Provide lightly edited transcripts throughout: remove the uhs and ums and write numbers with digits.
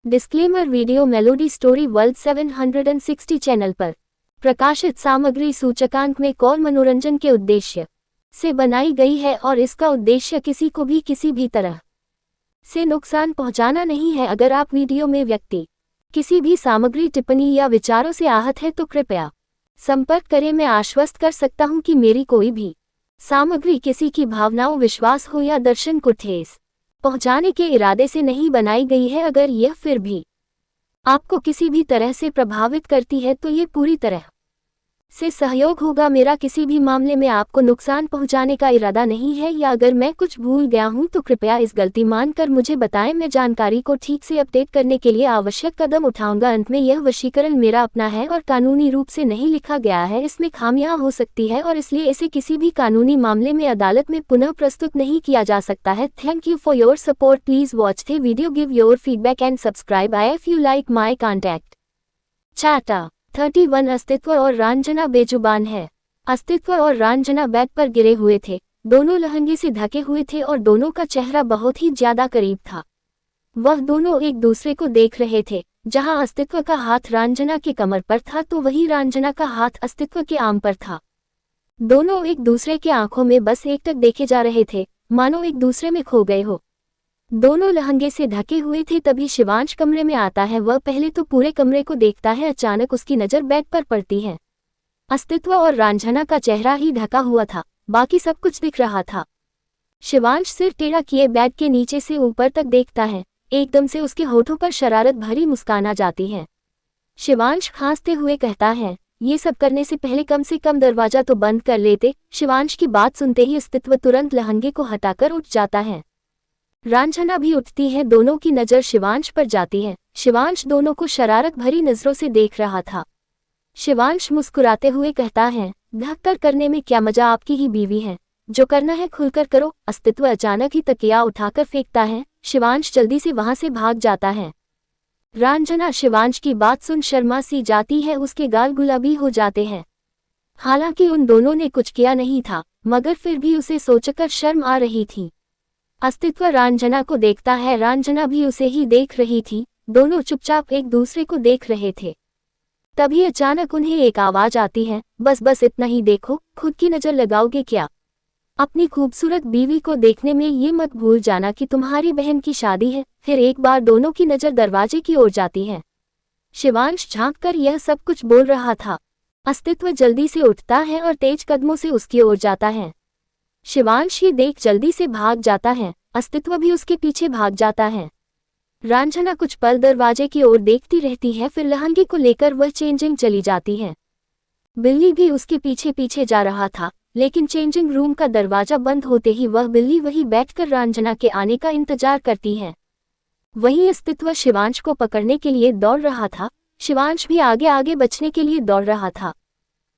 Disclaimer video melody story world 760 channel पर प्रकाशित सामग्री सूचकांक में कौर मनोरंजन के उद्देश्य से बनाई गई है और इसका उद्देश्य किसी को भी किसी भी तरह से नुकसान पहुंचाना नहीं है। अगर आप वीडियो में व्यक्ति किसी भी सामग्री टिप्पणी या विचारों से आहत है तो कृपया संपर्क करें। मैं आश्वस्त कर सकता हूं कि मेरी कोई भी सामग्री किसी की भावनाओं, विश्वास हो या दर्शन को ठेस पहुंचाने के इरादे से नहीं बनाई गई है। अगर यह फिर भी आपको किसी भी तरह से प्रभावित करती है तो ये पूरी तरह से सहयोग होगा। मेरा किसी भी मामले में आपको नुकसान पहुंचाने का इरादा नहीं है, या अगर मैं कुछ भूल गया हूं तो कृपया इस गलती मानकर मुझे बताएं। मैं जानकारी को ठीक से अपडेट करने के लिए आवश्यक कदम उठाऊंगा। अंत में यह वशीकरण मेरा अपना है और कानूनी रूप से नहीं लिखा गया है। इसमें खामियां हो सकती है और इसलिए इसे किसी भी कानूनी मामले में अदालत में पुनः प्रस्तुत नहीं किया जा सकता है। Thank you for your support. Please watch the video, give your feedback and subscribe I if you like my contact. चाटा 31 अस्तित्व और रंजना बेजुबान है। अस्तित्व और रंजना बेड पर गिरे हुए थे। दोनों लहंगे से ढके हुए थे और दोनों का चेहरा बहुत ही ज्यादा करीब था। वह दोनों एक दूसरे को देख रहे थे। जहां अस्तित्व का हाथ रंजना के कमर पर था तो वहीं रंजना का हाथ अस्तित्व के आर्म पर था। दोनों एक दूसरे के आंखों में बस एकटक देखे जा रहे थे, मानो एक दूसरे में खो गए हो। दोनों लहंगे से ढके हुए थे। तभी शिवांश कमरे में आता है। वह पहले तो पूरे कमरे को देखता है। अचानक उसकी नज़र बेड पर पड़ती है। अस्तित्व और रंजना का चेहरा ही ढका हुआ था, बाकी सब कुछ दिख रहा था। शिवांश सिर टेढ़ा किए बेड के नीचे से ऊपर तक देखता है। एकदम से उसके होठों पर शरारत भरी मुस्कान आ जाती है। शिवांश खांसते हुए कहता है, ये सब करने से पहले कम से कम दरवाजा तो बंद कर लेते। शिवांश की बात सुनते ही अस्तित्व तुरंत लहंगे को हटाकर उठ जाता है। रंजना भी उठती है। दोनों की नज़र शिवांश पर जाती है। शिवांश दोनों को शरारत भरी नज़रों से देख रहा था। शिवांश मुस्कुराते हुए कहता है, ढककर करने में क्या मजा, आपकी ही बीवी है, जो करना है खुलकर करो। अस्तित्व अचानक ही तकिया उठाकर फेंकता है। शिवांश जल्दी से वहां से भाग जाता है। रंजना शिवांश की बात सुन शर्मा सी जाती है। उसके गाल गुलाबी हो जाते हैं। हालांकि उन दोनों ने कुछ किया नहीं था, मगर फिर भी उसे सोचकर शर्म आ रही थी। अस्तित्व रंजना को देखता है। रंजना भी उसे ही देख रही थी। दोनों चुपचाप एक दूसरे को देख रहे थे। तभी अचानक उन्हें एक आवाज आती है, बस बस इतना ही देखो, खुद की नजर लगाओगे क्या? अपनी खूबसूरत बीवी को देखने में ये मत भूल जाना कि तुम्हारी बहन की शादी है। फिर एक बार दोनों की नजर दरवाजे की ओर जाती है। शिवांश झांक कर यह सब कुछ बोल रहा था। अस्तित्व जल्दी से उठता है और तेज कदमों से उसकी ओर जाता है। शिवांश ही देख जल्दी से भाग जाता है। अस्तित्व भी उसके पीछे भाग जाता है। रंजना कुछ पल दरवाजे की ओर देखती रहती है, फिर लहंगे को लेकर वह चेंजिंग चली जाती है। बिल्ली भी उसके पीछे पीछे जा रहा था, लेकिन चेंजिंग रूम का दरवाजा बंद होते ही वह बिल्ली वहीं बैठकर रंजना के आने का इंतजार करती है। वहीं अस्तित्व शिवांश को पकड़ने के लिए दौड़ रहा था। शिवांश भी आगे आगे बचने के लिए दौड़ रहा था।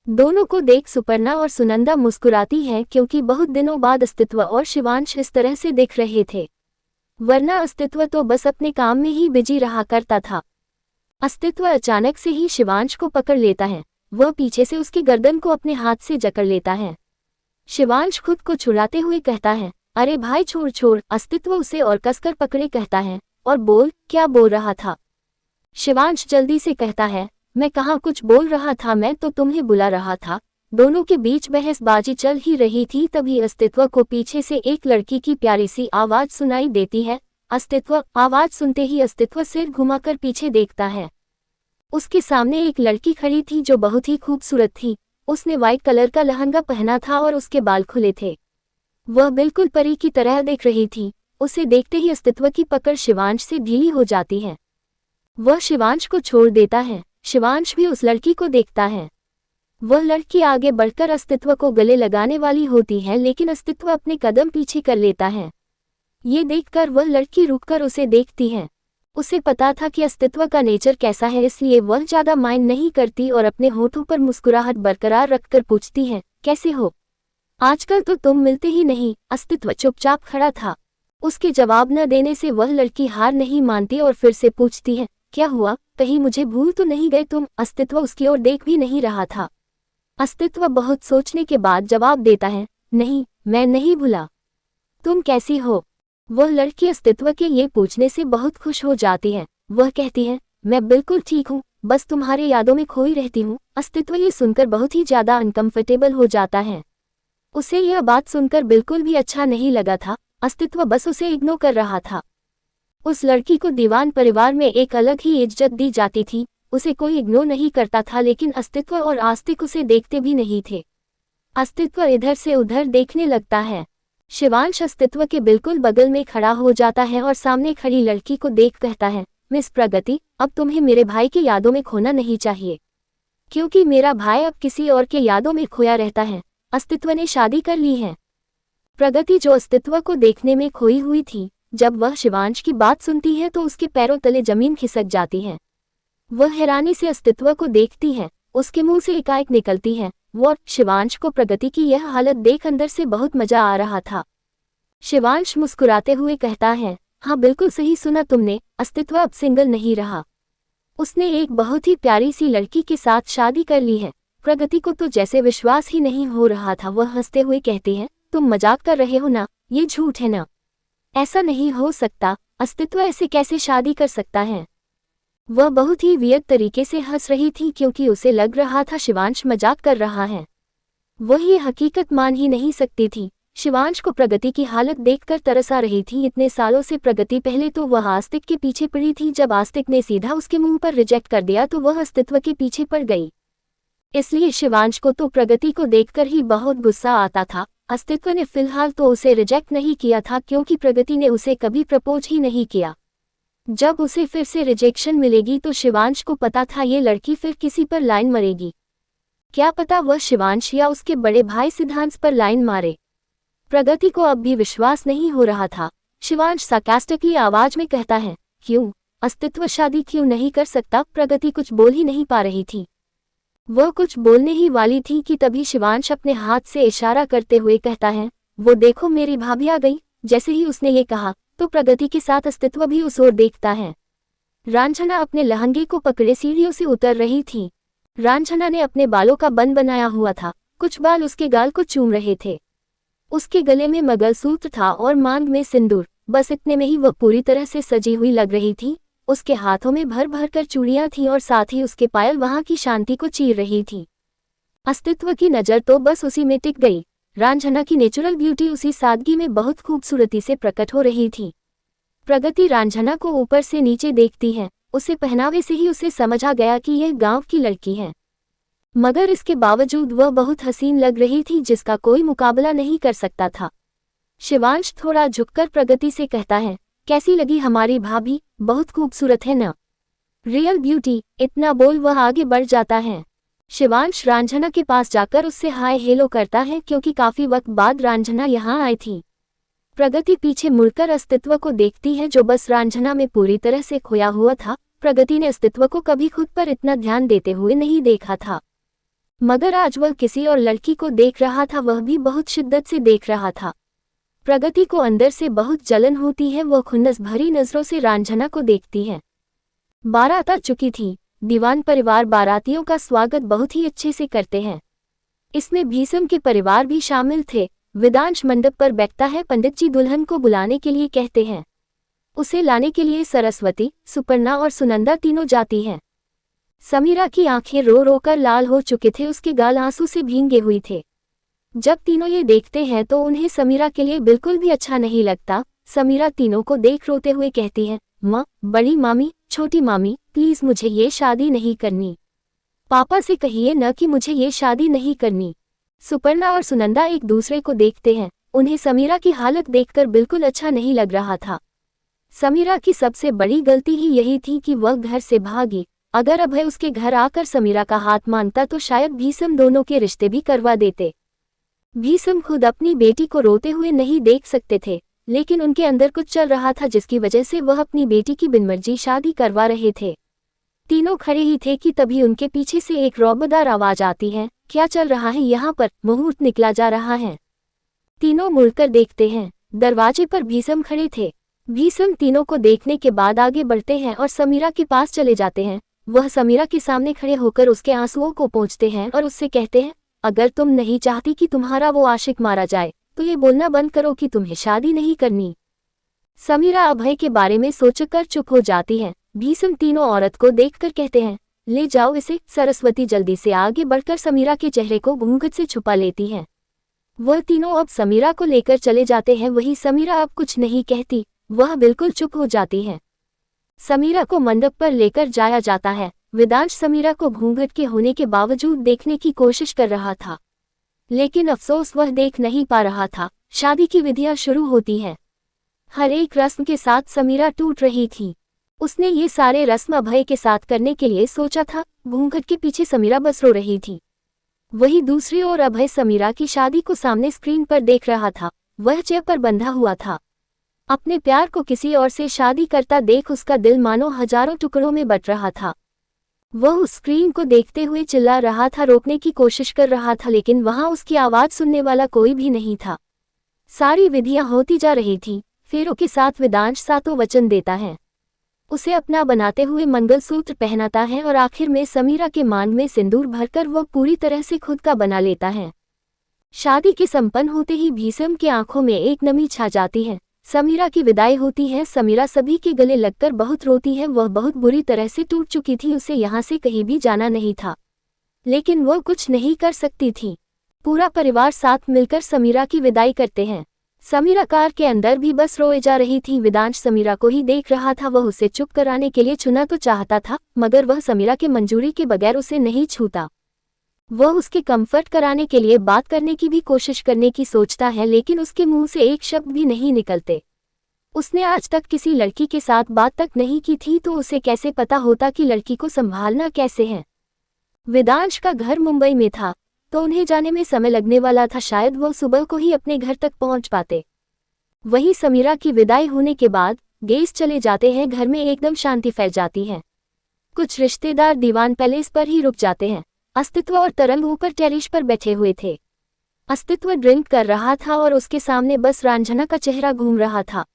दोनों को देख सुपर्णा और सुनंदा मुस्कुराती हैं, क्योंकि बहुत दिनों बाद अस्तित्व और शिवांश इस तरह से दिख रहे थे, वरना अस्तित्व तो बस अपने काम में ही बिजी रहा करता था। अस्तित्व अचानक से ही शिवांश को पकड़ लेता है। वह पीछे से उसकी गर्दन को अपने हाथ से जकड़ लेता है। शिवांश खुद को छुड़ाते हुए कहता है, अरे भाई छोड़ छोड़। अस्तित्व उसे और कसकर पकड़े कहता है, और बोल, क्या बोल रहा था? शिवांश जल्दी से कहता है, मैं कहाँ कुछ बोल रहा था, मैं तो तुम्हें बुला रहा था। दोनों के बीच बहसबाजी चल ही रही थी। तभी अस्तित्व को पीछे से एक लड़की की प्यारी सी आवाज सुनाई देती है। अस्तित्व आवाज सुनते ही अस्तित्व सिर घुमाकर पीछे देखता है। उसके सामने एक लड़की खड़ी थी जो बहुत ही खूबसूरत थी। उसने व्हाइट कलर का लहंगा पहना था और उसके बाल खुले थे। वह बिल्कुल परी की तरह दिख रही थी। उसे देखते ही अस्तित्व की पकड़ शिवांश से ढीली हो जाती है। वह शिवांश को छोड़ देता है। शिवांश भी उस लड़की को देखता है। वह लड़की आगे बढ़कर अस्तित्व को गले लगाने वाली होती है, लेकिन अस्तित्व अपने कदम पीछे कर लेता है। ये देखकर वह लड़की रुककर उसे देखती है। उसे पता था कि अस्तित्व का नेचर कैसा है, इसलिए वह ज्यादा माइंड नहीं करती और अपने होठों पर मुस्कुराहट बरकरार रखकर पूछती है, कैसे हो? आजकल तो तुम मिलते ही नहीं। अस्तित्व चुपचाप खड़ा था। उसके जवाब न देने से वह लड़की हार नहीं मानती और फिर से पूछती है, क्या हुआ, कहीं मुझे भूल तो नहीं गए तुम? अस्तित्व उसकी ओर देख भी नहीं रहा था। अस्तित्व बहुत सोचने के बाद जवाब देता है, नहीं, मैं नहीं भूला। तुम कैसी हो? वह लड़की अस्तित्व के ये पूछने से बहुत खुश हो जाती है। वह कहती है, मैं बिल्कुल ठीक हूँ, बस तुम्हारे यादों में खोई रहती हूँ। अस्तित्व ये सुनकर बहुत ही ज्यादा अनकंफर्टेबल हो जाता है। उसे यह बात सुनकर बिल्कुल भी अच्छा नहीं लगा था। अस्तित्व बस उसे इग्नोर कर रहा था। उस लड़की को दीवान परिवार में एक अलग ही इज्जत दी जाती थी। उसे कोई इग्नोर नहीं करता था, लेकिन अस्तित्व और आस्तिक उसे देखते भी नहीं थे। अस्तित्व इधर से उधर देखने लगता है। शिवांश अस्तित्व के बिल्कुल बगल में खड़ा हो जाता है और सामने खड़ी लड़की को देख कहता है, मिस प्रगति, अब तुम्हें मेरे भाई की यादों में खोना नहीं चाहिए, क्योंकि मेरा भाई अब किसी और के यादों में खोया रहता है। अस्तित्व ने शादी कर ली है। प्रगति, जो अस्तित्व को देखने में खोई हुई थी, जब वह शिवांश की बात सुनती है तो उसके पैरों तले जमीन खिसक जाती है। वह हैरानी से अस्तित्व को देखती है। उसके मुंह से एकाएक निकलती है, वो। शिवांश को प्रगति की यह हालत देख अंदर से बहुत मजा आ रहा था। शिवांश मुस्कुराते हुए कहता है, हाँ बिल्कुल सही सुना तुमने, अस्तित्व अब सिंगल नहीं रहा। उसने एक बहुत ही प्यारी सी लड़की के साथ शादी कर ली है। प्रगति को तो जैसे विश्वास ही नहीं हो रहा था। वह हंसते हुए कहती है, तुम मजाक कर रहे हो ना, ये झूठ है ना, ऐसा नहीं हो सकता, अस्तित्व ऐसे कैसे शादी कर सकता है। वह बहुत ही वियर्ड तरीके से हंस रही थी, क्योंकि उसे लग रहा था शिवांश मजाक कर रहा है। वह ये हकीकत मान ही नहीं सकती थी। शिवांश को प्रगति की हालत देखकर तरस आ रही थी। इतने सालों से प्रगति, पहले तो वह आस्तिक के पीछे पड़ी थी, जब आस्तिक ने सीधा उसके मुंह पर रिजेक्ट कर दिया तो वह अस्तित्व के पीछे पड़ गई। इसलिए शिवांश को तो प्रगति को देखकर ही बहुत गुस्सा आता था। अस्तित्व ने फिलहाल तो उसे रिजेक्ट नहीं किया था, क्योंकि प्रगति ने उसे कभी प्रपोज ही नहीं किया। जब उसे फिर से रिजेक्शन मिलेगी तो शिवांश को पता था ये लड़की फिर किसी पर लाइन मारेगी। क्या पता वह शिवांश या उसके बड़े भाई सिद्धांत पर लाइन मारे। प्रगति को अब भी विश्वास नहीं हो रहा था। शिवांश सार्कास्टिकली आवाज में कहता है, क्यों, अस्तित्व शादी क्यों नहीं कर सकता। प्रगति कुछ बोल ही नहीं पा रही थी। वह कुछ बोलने ही वाली थी कि तभी शिवांश अपने हाथ से इशारा करते हुए कहता है, वो देखो मेरी भाभी आ गई। जैसे ही उसने ये कहा तो प्रगति के साथ अस्तित्व भी उस ओर देखता है। रांझना अपने लहंगे को पकड़े सीढ़ियों से उतर रही थी। रांझना ने अपने बालों का बन बनाया हुआ था, कुछ बाल उसके गाल को चूम रहे थे। उसके गले में मंगलसूत्र था और मांग में सिंदूर। बस इतने में ही वह पूरी तरह से सजी हुई लग रही थी। उसके हाथों में भर भर कर चूड़ियां थीं और साथ ही उसके पायल वहां की शांति को चीर रही थी। अस्तित्व की नज़र तो बस उसी में टिक गई। रांझना की नेचुरल ब्यूटी उसी सादगी में बहुत खूबसूरती से प्रकट हो रही थी। प्रगति रांझना को ऊपर से नीचे देखती है। उसे पहनावे से ही उसे समझ आ गया कि यह गांव की लड़की है, मगर इसके बावजूद वह बहुत हसीन लग रही थी, जिसका कोई मुकाबला नहीं कर सकता था। शिवांश थोड़ा झुककर प्रगति से कहता है, कैसी लगी हमारी भाभी, बहुत खूबसूरत है ना, रियल ब्यूटी। इतना बोल वह आगे बढ़ जाता है। शिवांश रांझना के पास जाकर उससे हाय हेलो करता है, क्योंकि काफी वक्त बाद रांझना यहाँ आई थी। प्रगति पीछे मुड़कर अस्तित्व को देखती है, जो बस रांझना में पूरी तरह से खोया हुआ था। प्रगति ने अस्तित्व को कभी खुद पर इतना ध्यान देते हुए नहीं देखा था, मगर आज वह किसी और लड़की को देख रहा था, वह भी बहुत शिद्दत से देख रहा था। प्रगति को अंदर से बहुत जलन होती है। वह खुन्नस भरी नजरों से रांझना को देखती है। बारात आ चुकी थी। दीवान परिवार बारातियों का स्वागत बहुत ही अच्छे से करते हैं। इसमें भीषम के परिवार भी शामिल थे। विदांश मंडप पर बैठता है। पंडित जी दुल्हन को बुलाने के लिए कहते हैं। उसे लाने के लिए सरस्वती, सुपर्णा और सुनंदा तीनों जाती हैं। समीरा की आंखें रो रो कर लाल हो चुके थे, उसके गाल आंसू से भींगे हुए थे। जब तीनों ये देखते हैं तो उन्हें समीरा के लिए बिल्कुल भी अच्छा नहीं लगता। समीरा तीनों को देख रोते हुए कहती है, माँ, बड़ी मामी, छोटी मामी, प्लीज मुझे ये शादी नहीं करनी। पापा से कहिए न कि मुझे ये शादी नहीं करनी। सुपर्णा और सुनंदा एक दूसरे को देखते हैं। उन्हें समीरा की हालत देखकर बिल्कुल अच्छा नहीं लग रहा था। समीरा की सबसे बड़ी गलती ही यही थी कि वह घर से भागी। अगर अभय उसके घर आकर समीरा का हाथ मांगता तो शायद भीषम दोनों के रिश्ते भी करवा देते। भीषम खुद अपनी बेटी को रोते हुए नहीं देख सकते थे, लेकिन उनके अंदर कुछ चल रहा था जिसकी वजह से वह अपनी बेटी की बिनमर्जी शादी करवा रहे थे। तीनों खड़े ही थे कि तभी उनके पीछे से एक रौबदार आवाज आती है, क्या चल रहा है यहाँ पर, मुहूर्त निकला जा रहा है। तीनों मुड़कर देखते हैं। दरवाजे पर भीषम खड़े थे। भीषम तीनों को देखने के बाद आगे बढ़ते हैं और समीरा के पास चले जाते हैं। वह समीरा के सामने खड़े होकर उसके आंसुओं को पोंछते हैं और उससे कहते हैं, अगर तुम नहीं चाहती कि तुम्हारा वो आशिक मारा जाए तो ये बोलना बंद करो कि तुम्हें शादी नहीं करनी। समीरा अभय के बारे में सोचकर चुप हो जाती है। भीष्म तीनों औरत को देखकर कहते हैं, ले जाओ इसे। सरस्वती जल्दी से आगे बढ़कर समीरा के चेहरे को घूंघट से छुपा लेती हैं। वह तीनों अब समीरा को लेकर चले जाते हैं। वही समीरा अब कुछ नहीं कहती, वह बिल्कुल चुप हो जाती है। समीरा को मंडप पर लेकर जाया जाता है। वेदांश समीरा को घूंघट के होने के बावजूद देखने की कोशिश कर रहा था, लेकिन अफसोस वह देख नहीं पा रहा था। शादी की विधियां शुरू होती है। हर एक रस्म के साथ समीरा टूट रही थी। उसने ये सारे रस्म अभय के साथ करने के लिए सोचा था। घूंघट के पीछे समीरा बस रो रही थी। वही दूसरी ओर अभय समीरा की शादी को सामने स्क्रीन पर देख रहा था। वह चेयर पर बंधा हुआ था। अपने प्यार को किसी और से शादी करता देख उसका दिल मानो हजारों टुकड़ों में बट रहा था। वह उस स्क्रीन को देखते हुए चिल्ला रहा था, रोकने की कोशिश कर रहा था, लेकिन वहां उसकी आवाज सुनने वाला कोई भी नहीं था। सारी विधियां होती जा रही थी। फेरों के साथ वेदांश सातों वचन देता है, उसे अपना बनाते हुए मंगलसूत्र पहनाता है और आखिर में समीरा के मांग में सिंदूर भरकर वह पूरी तरह से खुद का बना लेता है। शादी के संपन्न होते ही भीष्म की आंखों में एक नमी छा जाती है। समीरा की विदाई होती है। समीरा सभी के गले लगकर बहुत रोती है। वह बहुत बुरी तरह से टूट चुकी थी। उसे यहाँ से कहीं भी जाना नहीं था, लेकिन वह कुछ नहीं कर सकती थी। पूरा परिवार साथ मिलकर समीरा की विदाई करते हैं। समीरा कार के अंदर भी बस रोए जा रही थी। वेदांश समीरा को ही देख रहा था। वह उसे चुप कराने के लिए छूना तो चाहता था, मगर वह समीरा के मंजूरी के बगैर उसे नहीं छूता। वह उसके कंफर्ट कराने के लिए बात करने की भी कोशिश करने की सोचता है, लेकिन उसके मुंह से एक शब्द भी नहीं निकलते। उसने आज तक किसी लड़की के साथ बात तक नहीं की थी, तो उसे कैसे पता होता कि लड़की को संभालना कैसे है। वेदांश का घर मुंबई में था, तो उन्हें जाने में समय लगने वाला था। शायद वह सुबह को ही अपने घर तक पहुंच पाते। वही समीरा की विदाई होने के बाद गेस्ट चले जाते हैं। घर में एकदम शांति फैल जाती है। कुछ रिश्तेदार दीवान पैलेस पर ही रुक जाते हैं। अस्तित्व और तरंग ऊपर टेरिस पर बैठे हुए थे। अस्तित्व ड्रिंक कर रहा था और उसके सामने बस रांझना का चेहरा घूम रहा था।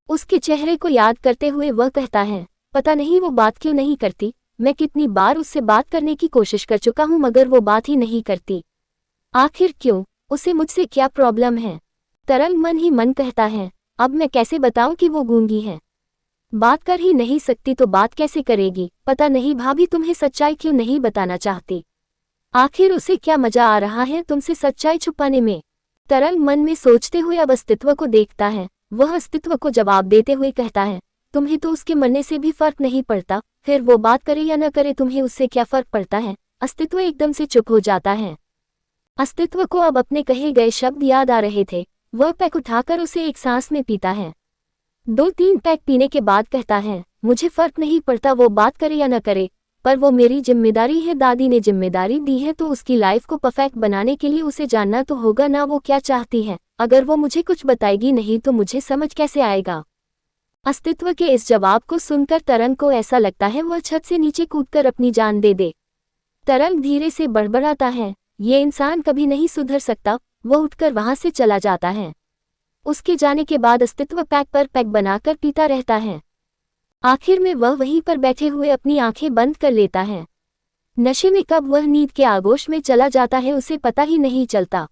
उसके चेहरे को याद करते हुए वह कहता है, पता नहीं वो बात क्यों नहीं करती। मैं कितनी बार उससे बात करने की कोशिश कर चुका हूं, मगर वो बात ही नहीं करती। आखिर क्यों? उसे मुझसे क्या प्रॉब्लम है? तरंग मन ही मन कहता है, अब मैं कैसे बताऊं कि वो गूंगी है। बात कर ही नहीं सकती तो बात कैसे करेगी? पता नहीं भाभी तुम्हें सच्चाई क्यों नहीं बताना चाहती। आखिर उसे क्या मजा आ रहा है तुमसे सच्चाई छुपाने में? तरंग मन में सोचते हुए अब अस्तित्व को देखता है। वह अस्तित्व को जवाब देते हुए कहता है, तुम्हें तो उसके मरने से भी फर्क नहीं पड़ता, फिर वो बात करे या न करे तुम्हें उससे क्या फर्क पड़ता है? अस्तित्व एकदम से चुप हो जाता है। अस्तित्व को अब अपने कहे गए शब्द याद आ रहे थे। वह पैक उठाकर उसे एक सांस में पीता है। 2-3 पैक पीने के बाद कहता है, मुझे फर्क नहीं पड़ता वो बात करे या न करे, पर वो मेरी जिम्मेदारी है। दादी ने जिम्मेदारी दी है, तो उसकी लाइफ को परफेक्ट बनाने के लिए उसे जानना तो होगा ना वो क्या चाहती है। अगर वो मुझे कुछ बताएगी नहीं तो मुझे समझ कैसे आएगा? अस्तित्व के इस जवाब को सुनकर तरंग को ऐसा लगता है वह छत से नीचे कूदकर अपनी जान दे दे। तरंग धीरे से बड़बड़ाता है, ये इंसान कभी नहीं सुधर सकता। वह उठकर वहां से चला जाता है। उसके जाने के बाद अस्तित्व पैक पर पैक बनाकर पीता रहता है। आखिर में वह वहीं पर बैठे हुए अपनी आंखें बंद कर लेता है। नशे में कब वह नींद के आगोश में चला जाता है उसे पता ही नहीं चलता।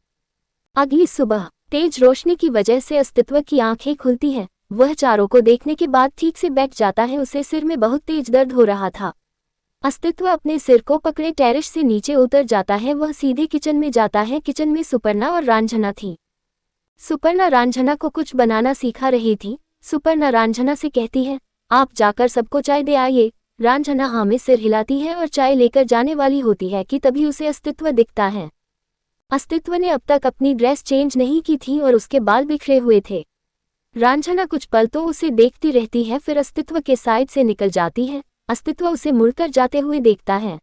अगली सुबह तेज रोशनी की वजह से अस्तित्व की आंखें खुलती हैं। वह चारों को देखने के बाद ठीक से बैठ जाता है। उसे सिर में बहुत तेज दर्द हो रहा था। अस्तित्व अपने सिर को पकड़े टेरेस से नीचे उतर जाता है। वह सीधे किचन में जाता है। किचन में सुपर्णा और रांझना थी। सुपर्णा रांझना को कुछ बनाना सिखा रही थी। सुपर्णा रांझना से कहती है, आप जाकर सबको चाय दे आइए। रांझना हाँ में सिर हिलाती है और चाय लेकर जाने वाली होती है कि तभी उसे अस्तित्व दिखता है। अस्तित्व ने अब तक अपनी ड्रेस चेंज नहीं की थी और उसके बाल बिखरे हुए थे। रांझना कुछ पल तो उसे देखती रहती है, फिर अस्तित्व के साइड से निकल जाती है। अस्तित्व उसे मुड़कर जाते हुए देखता है।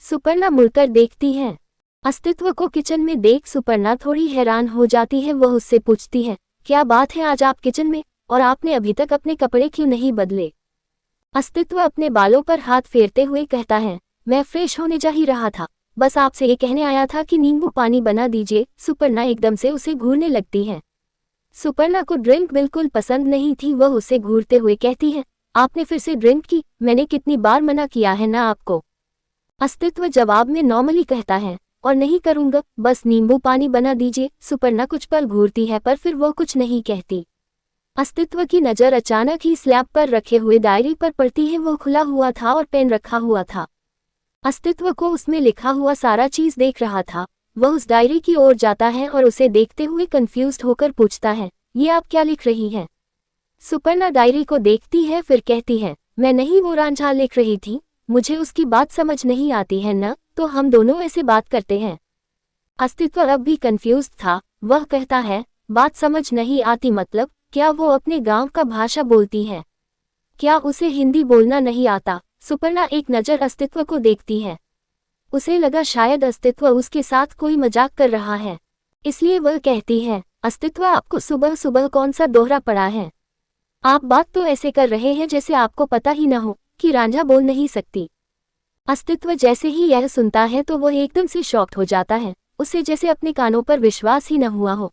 सुपर्णा मुड़कर देखती है। अस्तित्व को किचन में देख सुपर्णा थोड़ी हैरान हो जाती है। वह उससे पूछती है, क्या बात है आज आप किचन में, और आपने अभी तक अपने कपड़े क्यों नहीं बदले? अस्तित्व अपने बालों पर हाथ फेरते हुए कहता है, मैं फ्रेश होने जा ही रहा था, बस आपसे ये कहने आया था कि नींबू पानी बना दीजिए। सुपर्णा एकदम से उसे घूरने लगती है। सुपर्णा को ड्रिंक बिल्कुल पसंद नहीं थी। वह उसे घूरते हुए कहती है, आपने फिर से ड्रिंक की? मैंने कितनी बार मना किया है ना आपको? अस्तित्व जवाब में नॉर्मली कहता है, और नहीं करूंगा, बस नींबू पानी बना दीजिए। सुपर्णा कुछ पल घूरती है पर फिर वह कुछ नहीं कहती। अस्तित्व की नज़र अचानक ही स्लैब पर रखे हुए डायरी पर पड़ती है। वो खुला हुआ था और पेन रखा हुआ था। अस्तित्व को उसमें लिखा हुआ सारा चीज देख रहा था। वह उस डायरी की ओर जाता है और उसे देखते हुए कंफ्यूज्ड होकर पूछता है, ये आप क्या लिख रही हैं? सुपर्णा डायरी को देखती है, फिर कहती है, मैं नहीं, वो रांझा लिख रही थी। मुझे उसकी बात समझ नहीं आती है न, तो हम दोनों ऐसे बात करते हैं। अस्तित्व अब भी कंफ्यूज्ड था। वह कहता है, बात समझ नहीं आती मतलब? क्या वो अपने गांव का भाषा बोलती है? क्या उसे हिंदी बोलना नहीं आता? सुपर्णा एक नज़र अस्तित्व को देखती है। उसे लगा शायद अस्तित्व उसके साथ कोई मजाक कर रहा है, इसलिए वह कहती है, अस्तित्व आपको सुबह सुबह कौन सा दोहरा पड़ा है? आप बात तो ऐसे कर रहे हैं जैसे आपको पता ही न हो कि रांझा बोल नहीं सकती। अस्तित्व जैसे ही यह सुनता है तो वह एकदम से शॉक्ड हो जाता है। उसे जैसे अपने कानों पर विश्वास ही न हुआ हो।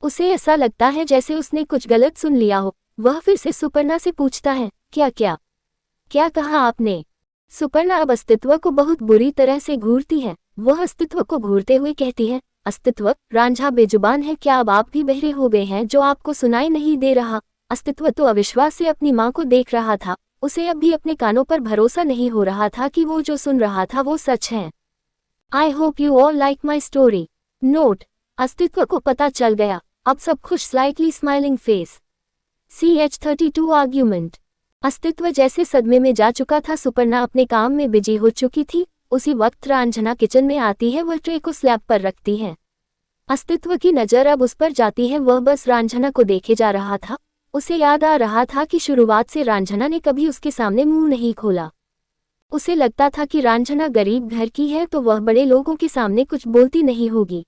उसे ऐसा लगता है जैसे उसने कुछ गलत सुन लिया हो। वह फिर से सुपर्णा से पूछता है, क्या कहा आपने? सुपर्णा अब अस्तित्व को बहुत बुरी तरह से घूरती है। वह अस्तित्व को घूरते हुए कहती है, अस्तित्व, रांझा बेजुबान है क्या? अब आप भी बहरे हो गए हैं जो आपको सुनाई नहीं दे रहा? अस्तित्व तो अविश्वास से अपनी माँ को देख रहा था। उसे अब भी अपने कानों पर भरोसा नहीं हो रहा था कि वो जो सुन रहा था वो सच है। I hope you all like my story. Note, अस्तित्व को पता चल गया। अब सब खुश, slightly smiling face. CH32 argument. अस्तित्व जैसे सदमे में जा चुका था। सुपर्णा अपने काम में बिजी हो चुकी थी। उसी वक्त रांझना किचन में आती है। वह ट्रे को स्लैब पर रखती है। अस्तित्व की नज़र अब उस पर जाती है। वह बस रांझना को देखे जा रहा था। उसे याद आ रहा था कि शुरुआत से रांझना ने कभी उसके सामने मुंह नहीं खोला। उसे लगता था कि रांझना गरीब घर की है तो वह बड़े लोगों के सामने कुछ बोलती नहीं होगी,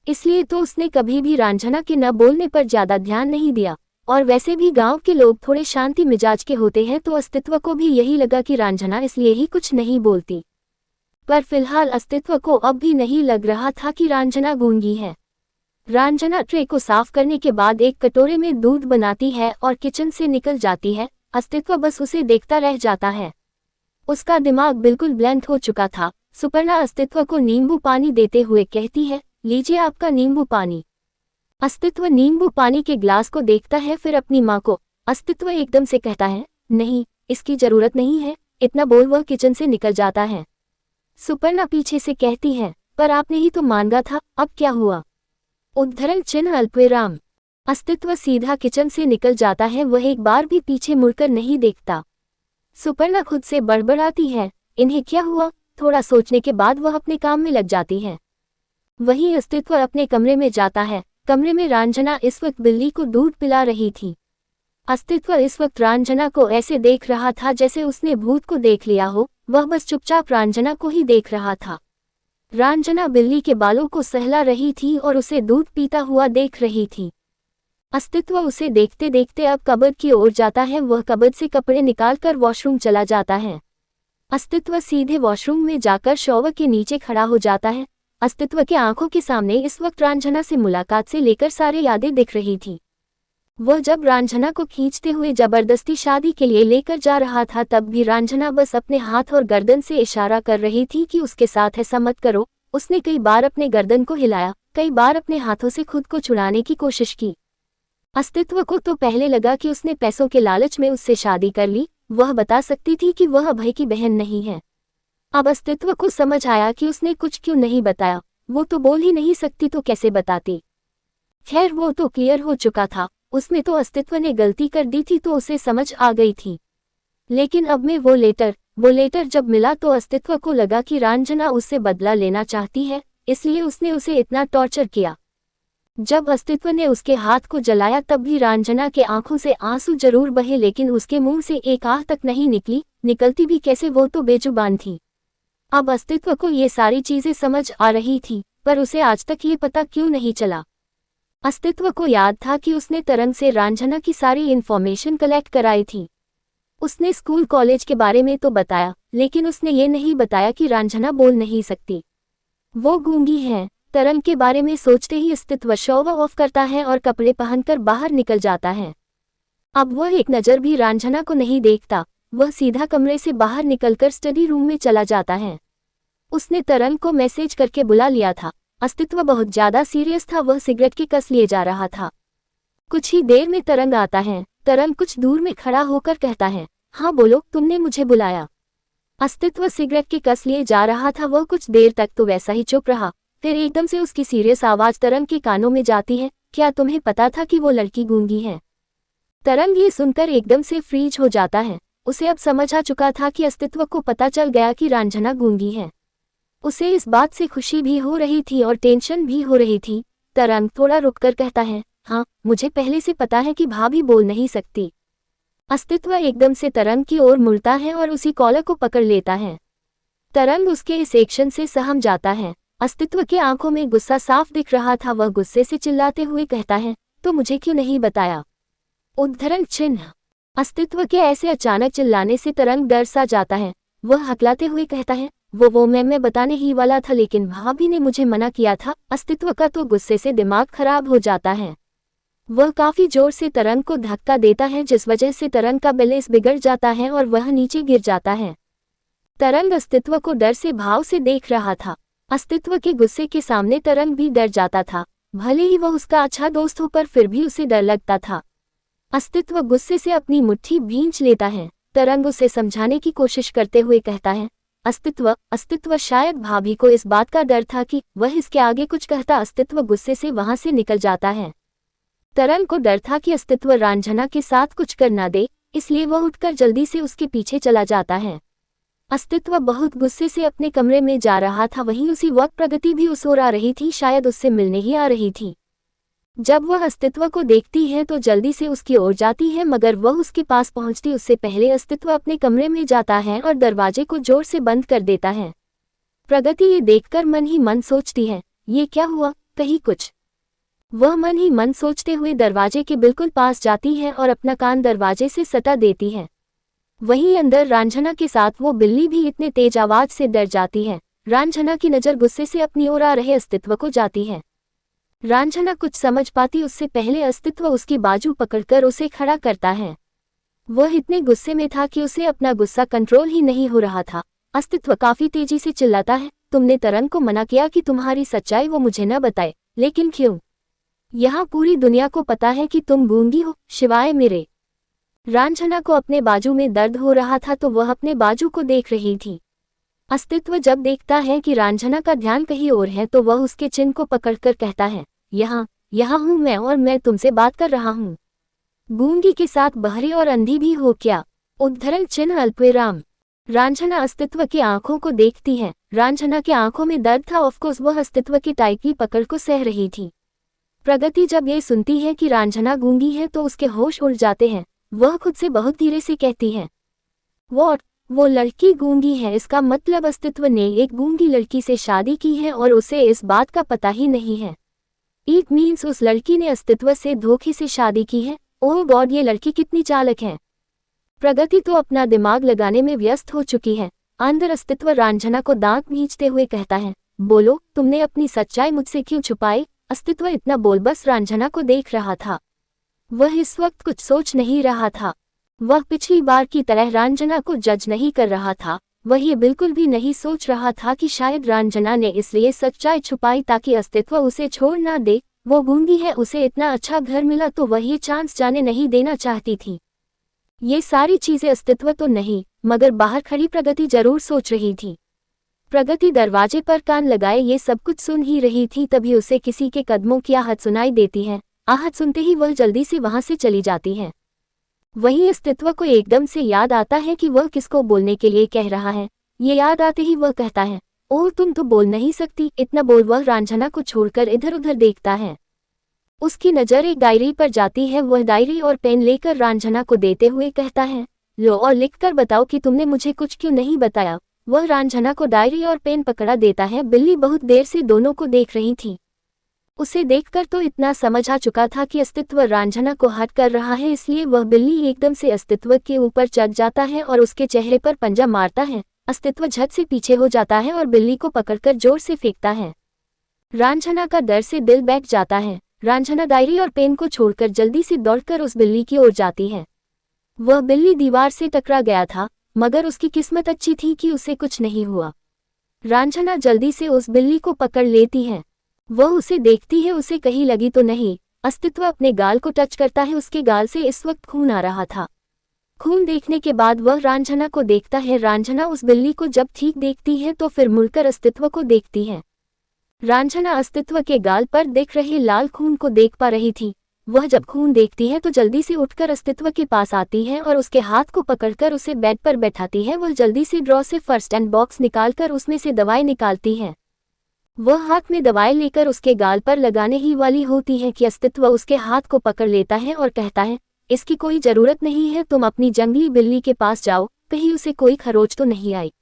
इसलिए तो उसने कभी भी रांझना के न बोलने पर ज्यादा ध्यान नहीं दिया। और वैसे भी गांव के लोग थोड़े शांति मिजाज के होते हैं, तो अस्तित्व को भी यही लगा कि रांझना इसलिए ही कुछ नहीं बोलती। पर फिलहाल अस्तित्व को अब भी नहीं लग रहा था कि रांझना गूंगी है। रांझना ट्रे को साफ करने के बाद एक कटोरे में दूध बनाती है और किचन से निकल जाती है। अस्तित्व बस उसे देखता रह जाता है। उसका दिमाग बिल्कुल ब्लैंक हो चुका था। सुपर्णा अस्तित्व को नींबू पानी देते हुए कहती है, लीजिए आपका नींबू पानी। अस्तित्व नींबू पानी के ग्लास को देखता है, फिर अपनी माँ को। अस्तित्व एकदम से कहता है, नहीं, इसकी जरूरत नहीं है। इतना बोल वह किचन से निकल जाता है। सुपर्णा पीछे से कहती है, पर आपने ही तो मांगा था, अब क्या हुआ? उद्धरण चिन्ह अल्पविराम। अस्तित्व सीधा किचन से निकल जाता है। वह एक बार भी पीछे मुड़कर नहीं देखता। सुपर्णा खुद से बड़बड़ाती है, इन्हें क्या हुआ? थोड़ा सोचने के बाद वह अपने काम में लग जाती है। वहीं अस्तित्व अपने कमरे में जाता है। कमरे में रांझना इस वक्त बिल्ली को दूध पिला रही थी। अस्तित्व इस वक्त रांझना को ऐसे देख रहा था जैसे उसने भूत को देख लिया हो। वह बस चुपचाप रांझना को ही देख रहा था। रांझना बिल्ली के बालों को सहला रही थी और उसे दूध पीता हुआ देख रही थी। अस्तित्व उसे देखते देखते अब कबर्ड की ओर जाता है। वह कबर्ड से कपड़े निकालकर वॉशरूम चला जाता है। अस्तित्व सीधे वॉशरूम में जाकर शॉवर के नीचे खड़ा हो जाता है। अस्तित्व के आंखों के सामने इस वक्त रांझना से मुलाकात से लेकर सारी यादें दिख रही थी। वह जब रांझना को खींचते हुए जबरदस्ती शादी के लिए लेकर जा रहा था, तब भी रांझना बस अपने हाथ और गर्दन से इशारा कर रही थी कि उसके साथ ऐसा मत करो। उसने कई बार अपने गर्दन को हिलाया, कई बार अपने हाथों से खुद को छुड़ाने की कोशिश की। अस्तित्व को तो पहले लगा कि उसने पैसों के लालच में उससे शादी कर ली। वह बता सकती थी कि वह अभय की बहन नहीं है। अब अस्तित्व को समझ आया कि उसने कुछ क्यों नहीं बताया। वो तो बोल ही नहीं सकती तो कैसे बताती। खैर, वो तो क्लियर हो चुका था। उसमें तो अस्तित्व ने गलती कर दी थी तो उसे समझ आ गई थी। लेकिन अब में वो लेटर जब मिला तो अस्तित्व को लगा कि रांझना उससे बदला लेना चाहती है, इसलिए उसने उसे इतना टॉर्चर किया। जब अस्तित्व ने उसके हाथ को जलाया तब भी रांझना के आंखों से आंसू जरूर बहे, लेकिन उसके मुंह से एक आह तक नहीं निकली। निकलती भी कैसे, वो तो बेजुबान थी। अब अस्तित्व को ये सारी चीजें समझ आ रही थी, पर उसे आज तक ये पता क्यों नहीं चला। अस्तित्व को याद था कि उसने तरंग से रांझना की सारी इन्फॉर्मेशन कलेक्ट कराई थी। उसने स्कूल कॉलेज के बारे में तो बताया, लेकिन उसने ये नहीं बताया कि रांझना बोल नहीं सकती, वो गूंगी है। तरंग के बारे में सोचते ही अस्तित्व शॉवर ऑफ करता है और कपड़े पहनकर बाहर निकल जाता है। अब वह एक नज़र भी रांझना को नहीं देखता। वह सीधा कमरे से बाहर निकलकर स्टडी रूम में चला जाता है। उसने तरंग को मैसेज करके बुला लिया था। अस्तित्व बहुत ज्यादा सीरियस था। वह सिगरेट की कस लिए जा रहा था। कुछ ही देर में तरंग आता है। तरंग कुछ दूर में खड़ा होकर कहता है, हाँ बोलो, तुमने मुझे बुलाया। अस्तित्व सिगरेट के कस लिए जा रहा था। वह कुछ देर तक तो वैसा ही चुप रहा, फिर एकदम से उसकी सीरियस आवाज तरंग के कानों में जाती है, क्या तुम्हें पता था कि वो लड़की गूंगी है? तरंग ये सुनकर एकदम से फ्रीज हो जाता है। उसे अब समझ आ चुका था कि अस्तित्व को पता चल गया कि रांझना गूंगी है। उसे इस बात से खुशी भी हो रही थी और टेंशन भी हो रही थी। तरंग थोड़ा रुककर कहता है, हाँ मुझे पहले से पता है कि भाभी बोल नहीं सकती। अस्तित्व एकदम से तरंग की ओर मुड़ता है और उसी कॉलर को पकड़ लेता है। तरंग उसके इस एक्शन से सहम जाता है। अस्तित्व के आंखों में गुस्सा साफ दिख रहा था। वह गुस्से से चिल्लाते हुए कहता है, तो मुझे क्यों नहीं बताया? उद्धरण चिन्ह। अस्तित्व के ऐसे अचानक चिल्लाने से तरंग डर सा जाता है। वह हकलाते हुए कहता है, वो मैं बताने ही वाला था, लेकिन भाभी ने मुझे मना किया था। अस्तित्व का तो गुस्से से दिमाग खराब हो जाता है। वह काफी जोर से तरंग को धक्का देता है, जिस वजह से तरंग का बैलेंस बिगड़ जाता है और वह नीचे गिर जाता है। तरंग अस्तित्व को डर से भाव से देख रहा था। अस्तित्व के गुस्से के सामने तरंग भी डर जाता था। भले ही वह उसका अच्छा दोस्त हो, पर फिर भी उसे डर लगता था। अस्तित्व गुस्से से अपनी मुट्ठी भींच लेता है। तरंग उसे समझाने की कोशिश करते हुए कहता है, अस्तित्व शायद भाभी को इस बात का डर था कि वह इसके आगे कुछ कहता। अस्तित्व गुस्से से वहां से निकल जाता है। तरंग को डर था कि अस्तित्व रांझना के साथ कुछ कर ना दे, इसलिए वह उठकर जल्दी से उसके पीछे चला जाता है। अस्तित्व बहुत गुस्से से अपने कमरे में जा रहा था। वहीं उसी वक्त प्रगति भी उस ओर आ रही थी, शायद उससे मिलने ही आ रही थी। जब वह अस्तित्व को देखती है तो जल्दी से उसकी ओर जाती है, मगर वह उसके पास पहुंचती उससे पहले अस्तित्व अपने कमरे में जाता है और दरवाजे को जोर से बंद कर देता है। प्रगति ये देखकर मन ही मन सोचती है, ये क्या हुआ, कहीं कुछ। वह मन ही मन सोचते हुए दरवाजे के बिल्कुल पास जाती है और अपना कान दरवाजे से सटा देती है। वहीं अंदर रांझना के साथ वो बिल्ली भी इतने तेज आवाज से डर जाती है। रांझना की नज़र गुस्से से अपनी ओर आ रहे अस्तित्व को जाती है। रांझना कुछ समझ पाती उससे पहले अस्तित्व उसकी बाजू पकड़कर उसे खड़ा करता है। वह इतने गुस्से में था कि उसे अपना गुस्सा कंट्रोल ही नहीं हो रहा था। अस्तित्व काफी तेजी से चिल्लाता है, तुमने तरंग को मना किया कि तुम्हारी सच्चाई वो मुझे न बताए, लेकिन क्यों? यहाँ पूरी दुनिया को पता है कि तुम गूंगी हो, सिवाय मेरे। रांझना को अपने बाजू में दर्द हो रहा था तो वह अपने बाजू को देख रही थी। अस्तित्व जब देखता है कि रांझना का ध्यान कहीं और है तो वह उसके चिन्ह को पकड़कर कहता है, यहाँ हूँ मैं और मैं तुमसे बात कर रहा हूँ। गूंगी के साथ बहरी और अंधी भी हो क्या? उद्धरण चिन्ह अल्पविराम। रांझना अस्तित्व की आंखों को देखती है। रांझना की आंखों में दर्द था। ऑफकोर्स वह अस्तित्व की टाइट की पकड़ को सह रही थी। प्रगति जब ये सुनती है कि रांझना गूंगी है तो उसके होश उड़ जाते हैं। वह खुद से बहुत धीरे से कहती है, वो लड़की गूंगी है, इसका मतलब अस्तित्व ने एक गूंगी लड़की से शादी की है और उसे इस बात का पता ही नहीं है। इट मीन्स उस लड़की ने अस्तित्व से धोखे से शादी की है। ओह गॉड, ये लड़की कितनी चालाक है। प्रगति तो अपना दिमाग लगाने में व्यस्त हो चुकी है। अंदर अस्तित्व रांझना को दांत भींचते हुए कहता है, बोलो, तुमने अपनी सच्चाई मुझसे क्यों छुपाई? अस्तित्व इतना बोल बस रांझना को देख रहा था। वह इस वक्त कुछ सोच नहीं रहा था। वह पिछली बार की तरह रांझना को जज नहीं कर रहा था। वह ये बिल्कुल भी नहीं सोच रहा था कि शायद रांझना ने इसलिए सच्चाई छुपाई ताकि अस्तित्व उसे छोड़ ना दे। वो गूंगी है, उसे इतना अच्छा घर मिला तो वह ये चांस जाने नहीं देना चाहती थी। ये सारी चीजें अस्तित्व तो नहीं, मगर बाहर खड़ी प्रगति जरूर सोच रही थी। प्रगति दरवाजे पर कान लगाए ये सब कुछ सुन ही रही थी, तभी उसे किसी के कदमों की आहट सुनाई देती है। आहट सुनते ही वह जल्दी से वहां से चली जाती है। वहीं अस्तित्व को एकदम से याद आता है कि वह किसको बोलने के लिए कह रहा है। ये याद आते ही वह कहता है, ओह तुम तो बोल नहीं सकती। इतना बोल वह रांझना को छोड़कर इधर उधर देखता है। उसकी नज़र एक डायरी पर जाती है। वह डायरी और पेन लेकर रांझना को देते हुए कहता है, लो और लिखकर बताओ कि तुमने मुझे कुछ क्यों नहीं बताया। वह रांझना को डायरी और पेन पकड़ा देता है। बिल्ली बहुत देर से दोनों को देख रही थी। उसे देखकर तो इतना समझ आ चुका था कि अस्तित्व रांझना को हट कर रहा है, इसलिए वह बिल्ली एकदम से अस्तित्व के ऊपर चढ़ जाता है और उसके चेहरे पर पंजा मारता है। अस्तित्व झट से पीछे हो जाता है और बिल्ली को पकड़कर जोर से फेंकता है। रांझना का डर से दिल बैठ जाता है। रांझना डायरी और पेन को छोड़कर जल्दी से दौड़कर उस बिल्ली की ओर जाती है। वह बिल्ली दीवार से टकरा गया था, मगर उसकी किस्मत अच्छी थी कि उसे कुछ नहीं हुआ। रांझना जल्दी से उस बिल्ली को पकड़ लेती है। वह उसे देखती है, उसे कहीं लगी तो नहीं। अस्तित्व अपने गाल को टच करता है। उसके गाल से इस वक्त खून आ रहा था। खून देखने के बाद वह रांझना को देखता है। रांझना उस बिल्ली को जब ठीक देखती है तो फिर मुड़कर अस्तित्व को देखती है। रांझना अस्तित्व के गाल पर दिख रहे लाल खून को देख पा रही थी। वह जब खून देखती है तो जल्दी से उठकर अस्तित्व के पास आती है और उसके हाथ को पकड़कर उसे बेड पर बैठाती है। वह जल्दी से ड्रॉ से फर्स्ट एड बॉक्स निकालकर उसमें से दवाई निकालती है। वह हाथ में दवाई लेकर उसके गाल पर लगाने ही वाली होती है कि अस्तित्व उसके हाथ को पकड़ लेता है और कहता है, इसकी कोई जरूरत नहीं है, तुम अपनी जंगली बिल्ली के पास जाओ, कहीं उसे कोई खरोच तो नहीं आई।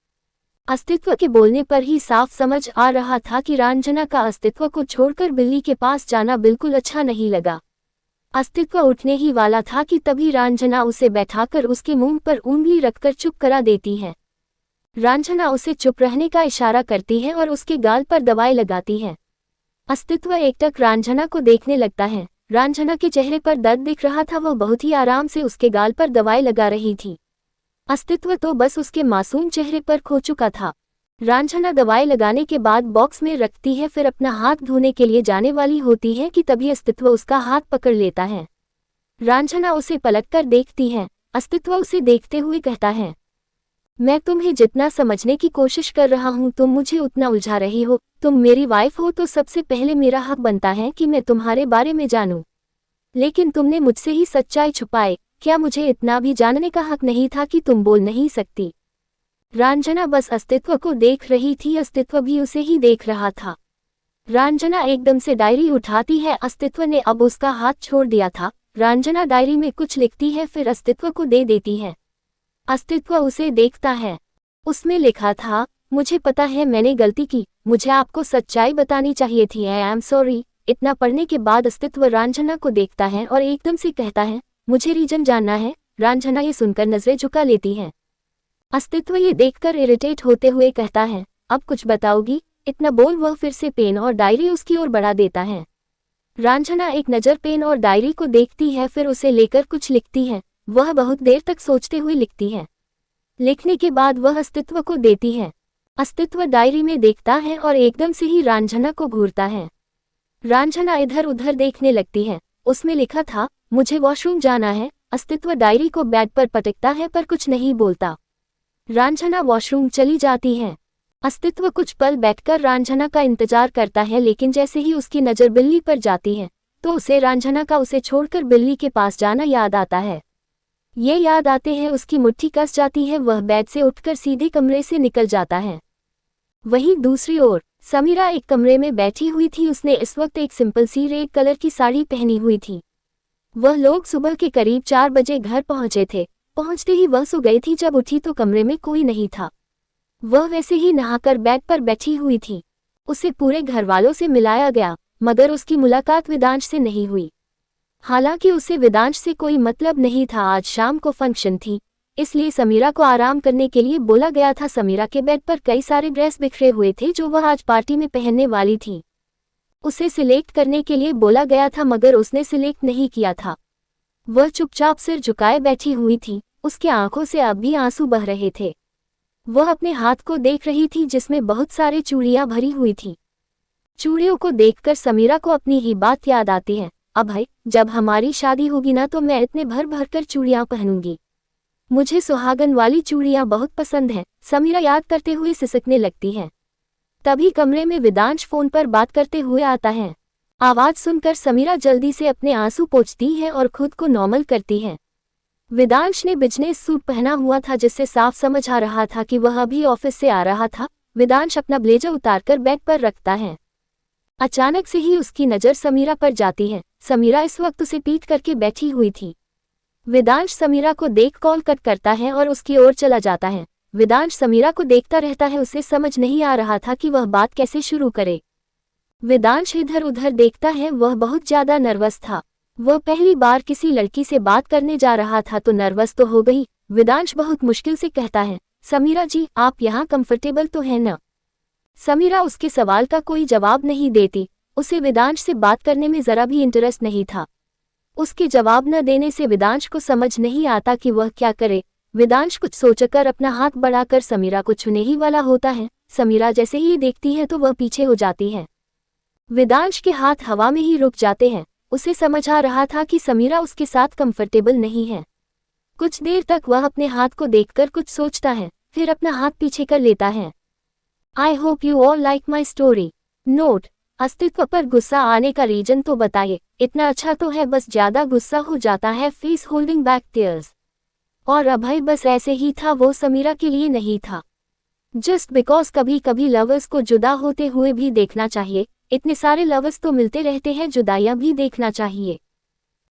अस्तित्व के बोलने पर ही साफ समझ आ रहा था कि रांझना का अस्तित्व को छोड़कर बिल्ली के पास जाना बिल्कुल अच्छा नहीं लगा। अस्तित्व उठने ही वाला था कि तभी रांझना उसे बैठाकर उसके मुंह पर उंगली रखकर चुप करा देती है। रांझना उसे चुप रहने का इशारा करती है और उसके गाल पर दवाई लगाती है। अस्तित्व एकटक रांझना को देखने लगता है। रांझना के चेहरे पर दर्द दिख रहा था। वह बहुत ही आराम से उसके गाल पर दवाई लगा रही थी। अस्तित्व तो बस उसके मासूम चेहरे पर खो चुका था। रांझना दवाई लगाने के बाद बॉक्स में रखती है, फिर अपना हाथ धोने के लिए जाने वाली होती है कि तभी अस्तित्व उसका हाथ पकड़ लेता है। रांझना उसे पलटकर देखती है। अस्तित्व उसे देखते हुए कहता है, मैं तुम्हें जितना समझने की कोशिश कर रहा हूँ तुम मुझे उतना उलझा रही हो। तुम मेरी वाइफ हो तो सबसे पहले मेरा हक बनता है कि मैं तुम्हारे बारे में जानूं। लेकिन तुमने मुझसे ही सच्चाई छुपाई। क्या मुझे इतना भी जानने का हक नहीं था कि तुम बोल नहीं सकती? रांझना बस अस्तित्व को देख रही थी, अस्तित्व भी उसे ही देख रहा था। रांझना एकदम से डायरी उठाती है। अस्तित्व ने अब उसका हाथ छोड़ दिया था। रांझना डायरी में कुछ लिखती है, फिर अस्तित्व को दे देती है। अस्तित्व उसे देखता है। उसमें लिखा था, मुझे पता है मैंने गलती की, मुझे आपको सच्चाई बतानी चाहिए थी, आई एम सॉरी। इतना पढ़ने के बाद अस्तित्व रांझना को देखता है और एकदम से कहता है, मुझे रीजन जानना है। रांझना ये सुनकर नजरें झुका लेती है। अस्तित्व ये देखकर इरिटेट होते हुए कहता है, अब कुछ बताओगी? इतना बोल वह फिर से पेन और डायरी उसकी ओर बढ़ा देता है। रांझना एक नज़र पेन और डायरी को देखती है, फिर उसे लेकर कुछ लिखती है। वह बहुत देर तक सोचते हुए लिखती है। लिखने के बाद वह अस्तित्व को देती है। अस्तित्व डायरी में देखता है और एकदम से ही रांझना को घूरता है। रांझना इधर उधर देखने लगती है। उसमें लिखा था, मुझे वॉशरूम जाना है। अस्तित्व डायरी को बेड पर पटकता है पर कुछ नहीं बोलता। रांझना वॉशरूम चली जाती है। अस्तित्व कुछ पल बैठकर रांझना का इंतजार करता है, लेकिन जैसे ही उसकी नज़र बिल्ली पर जाती है तो उसे रांझना का उसे छोड़कर बिल्ली के पास जाना याद आता है। ये याद आते हैं उसकी मुट्ठी कस जाती है। वह बेड से उठकर सीधे कमरे से निकल जाता है। वहीं दूसरी ओर समीरा एक कमरे में बैठी हुई थी। उसने इस वक्त एक सिंपल सी रेड कलर की साड़ी पहनी हुई थी। वह लोग सुबह के करीब 4 बजे घर पहुंचे थे। पहुंचते ही वह सो गई थी। जब उठी तो कमरे में कोई नहीं था। वह वैसे ही नहाकर बेड पर बैठी हुई थी। उसे पूरे घरवालों से मिलाया गया, मगर उसकी मुलाकात वेदांश से नहीं हुई। हालांकि उसे वेदांश से कोई मतलब नहीं था। आज शाम को फंक्शन थी, इसलिए समीरा को आराम करने के लिए बोला गया था। समीरा के बेड पर कई सारे ड्रेस बिखरे हुए थे जो वह आज पार्टी में पहनने वाली थी। उसे सिलेक्ट करने के लिए बोला गया था, मगर उसने सिलेक्ट नहीं किया था। वह चुपचाप सिर झुकाए बैठी हुई थी। उसकी आंखों से अब भी आंसू बह रहे थे। वह अपने हाथ को देख रही थी जिसमें बहुत सारे चूड़ियां भरी हुई थी। चूड़ियों को देखकर समीरा को अपनी ही बात याद आती है, अब भाई जब हमारी शादी होगी ना तो मैं इतने भर भर कर चूड़ियां पहनूंगी। मुझे सुहागन वाली चूड़ियां बहुत पसंद हैं। समीरा याद करते हुए सिसकने लगती है। तभी कमरे में वेदांश फोन पर बात करते हुए आता है। आवाज सुनकर समीरा जल्दी से अपने आंसू पोंछती है और खुद को नॉर्मल करती है। वेदांश ने बिजनेस सूट पहना हुआ था, जिससे साफ समझ आ रहा था कि वह अभी ऑफिस से आ रहा था। वेदांश अपना ब्लेजर उतारकर बेड पर रखता है। अचानक से ही उसकी नज़र समीरा पर जाती है। समीरा इस वक्त उसे पीट करके बैठी हुई थी। वेदांश समीरा को देख कॉल कट करता है और उसकी ओर चला जाता है। वेदांश समीरा को देखता रहता है। उसे समझ नहीं आ रहा था कि वह बात कैसे शुरू करे। वेदांश इधर उधर देखता है। वह बहुत ज्यादा नर्वस था। वह पहली बार किसी लड़की से बात करने जा रहा था तो नर्वस तो हो गई। वेदांश बहुत मुश्किल से कहता है, समीरा जी आप यहाँ कंफर्टेबल तो है ना? समीरा उसके सवाल का कोई जवाब नहीं देती। उसे वेदांश से बात करने में जरा भी इंटरेस्ट नहीं था। उसके जवाब न देने से वेदांश को समझ नहीं आता कि वह क्या करे। वेदांश कुछ सोचकर अपना हाथ बढ़ाकर समीरा को छूने ही वाला होता है। समीरा जैसे ही देखती है तो वह पीछे हो जाती है। वेदांश के हाथ हवा में ही रुक जाते हैं। उसे समझ आ रहा था कि समीरा उसके साथ कंफर्टेबल नहीं है। कुछ देर तक वह अपने हाथ को देखकर कुछ सोचता है, फिर अपना हाथ पीछे कर लेता है। I hope you all like my story. Note: अस्तित्व पर गुस्सा आने का रीजन तो बताइए। इतना अच्छा तो है, बस ज्यादा गुस्सा हो जाता है। Face holding back tears. और अभय बस ऐसे ही था, वो समीरा के लिए नहीं था। जस्ट बिकॉज कभी कभी लवर्स को जुदा होते हुए भी देखना चाहिए। इतने सारे लवर्स तो मिलते रहते हैं, जुदाइयां भी देखना चाहिए।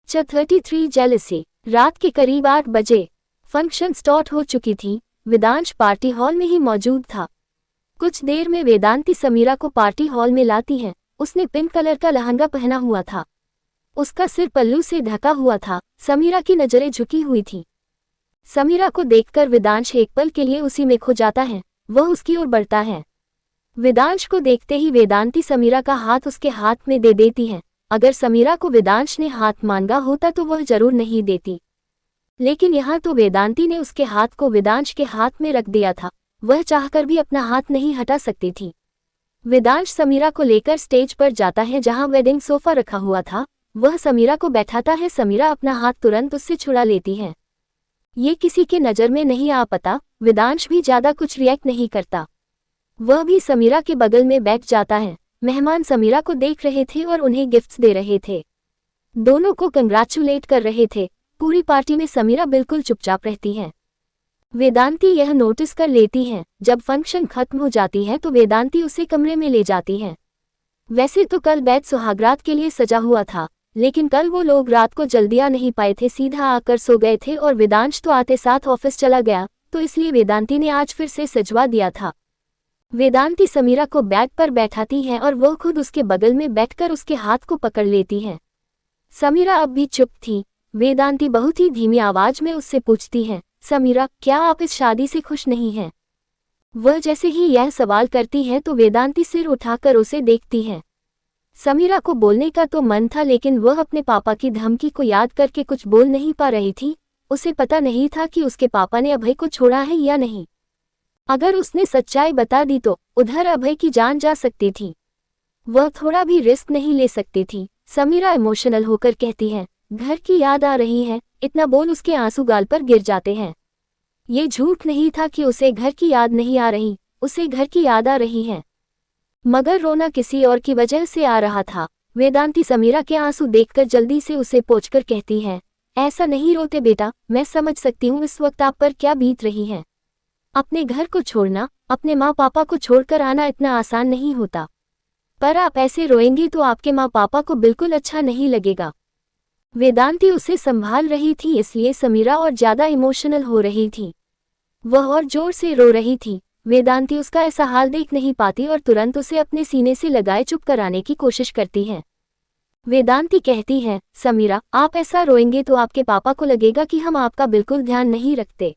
33 जेलसी। रात के करीब 8 बजे फंक्शन स्टार्ट हो चुकी थी। वेदांश पार्टी हॉल में ही मौजूद था। कुछ देर में वेदांती समीरा को पार्टी हॉल में लाती है। उसने पिंक कलर का लहंगा पहना हुआ था। उसका सिर पल्लू से ढका हुआ था। समीरा की नजरें झुकी हुई थी। समीरा को देखकर वेदांश एक पल के लिए उसी में खो जाता है। वह उसकी ओर बढ़ता है। वेदांश को देखते ही वेदांती समीरा का हाथ उसके हाथ में दे देती है। अगर समीरा को वेदांश ने हाथ मांगा होता तो वह जरूर नहीं देती, लेकिन यहाँ तो वेदांती ने उसके हाथ को वेदांश के हाथ में रख दिया था। वह चाहकर भी अपना हाथ नहीं हटा सकती थी। वेदांश समीरा को लेकर स्टेज पर जाता है जहाँ वेडिंग सोफा रखा हुआ था। वह समीरा को बैठाता है। समीरा अपना हाथ तुरंत उससे छुड़ा लेती है। ये किसी के नज़र में नहीं आ पाता। वेदांश भी ज्यादा कुछ रिएक्ट नहीं करता। वह भी समीरा के बगल में बैठ जाता है। मेहमान समीरा को देख रहे थे और उन्हें गिफ्ट्स दे रहे थे। दोनों को कंग्रेचुलेट कर रहे थे। पूरी पार्टी में समीरा बिल्कुल चुपचाप रहती है। वेदांती यह नोटिस कर लेती है। जब फंक्शन खत्म हो जाती है तो वेदांती उसे कमरे में ले जाती है। वैसे तो कल बेड सुहागरात के लिए सजा हुआ था, लेकिन कल वो लोग रात को जल्दी आ नहीं पाए थे, सीधा आकर सो गए थे और वेदांश तो आते साथ ऑफिस चला गया, तो इसलिए वेदांती ने आज फिर से सजवा दिया था। वेदांती समीरा को बेड पर बैठाती है और वो खुद उसके बगल में बैठकर उसके हाथ को पकड़ लेती है। समीरा अब भी चुप थी। वेदांती बहुत ही धीमी आवाज में उससे पूछती है, समीरा, क्या आप इस शादी से खुश नहीं हैं? वह जैसे ही यह सवाल करती है तो वेदांती सिर उठाकर उसे देखती है। समीरा को बोलने का तो मन था, लेकिन वह अपने पापा की धमकी को याद करके कुछ बोल नहीं पा रही थी। उसे पता नहीं था कि उसके पापा ने अभय को छोड़ा है या नहीं। अगर उसने सच्चाई बता दी तो उधर अभय की जान जा सकती थी। वह थोड़ा भी रिस्क नहीं ले सकती थी। समीरा इमोशनल होकर कहती है, घर की याद आ रही है। इतना बोल उसके आंसू गाल पर गिर जाते हैं। ये झूठ नहीं था कि उसे घर की याद नहीं आ रही, उसे घर की याद आ रही है, मगर रोना किसी और की वजह से आ रहा था। वेदांती समीरा के आंसू देखकर जल्दी से उसे पोंछकर कहती है, ऐसा नहीं रोते बेटा, मैं समझ सकती हूँ इस वक्त आप पर क्या बीत रही है। अपने घर को छोड़ना, अपने माँ पापा को छोड़कर आना इतना आसान नहीं होता, पर आप ऐसे रोएंगी तो आपके माँ पापा को बिल्कुल अच्छा नहीं लगेगा। वेदांती उसे संभाल रही थी, इसलिए समीरा और ज्यादा इमोशनल हो रही थी। वह और जोर से रो रही थी। वेदांती उसका ऐसा हाल देख नहीं पाती और तुरंत उसे अपने सीने से लगाए चुप कराने की कोशिश करती है। वेदांती कहती है, समीरा, आप ऐसा रोएंगे तो आपके पापा को लगेगा कि हम आपका बिल्कुल ध्यान नहीं रखते,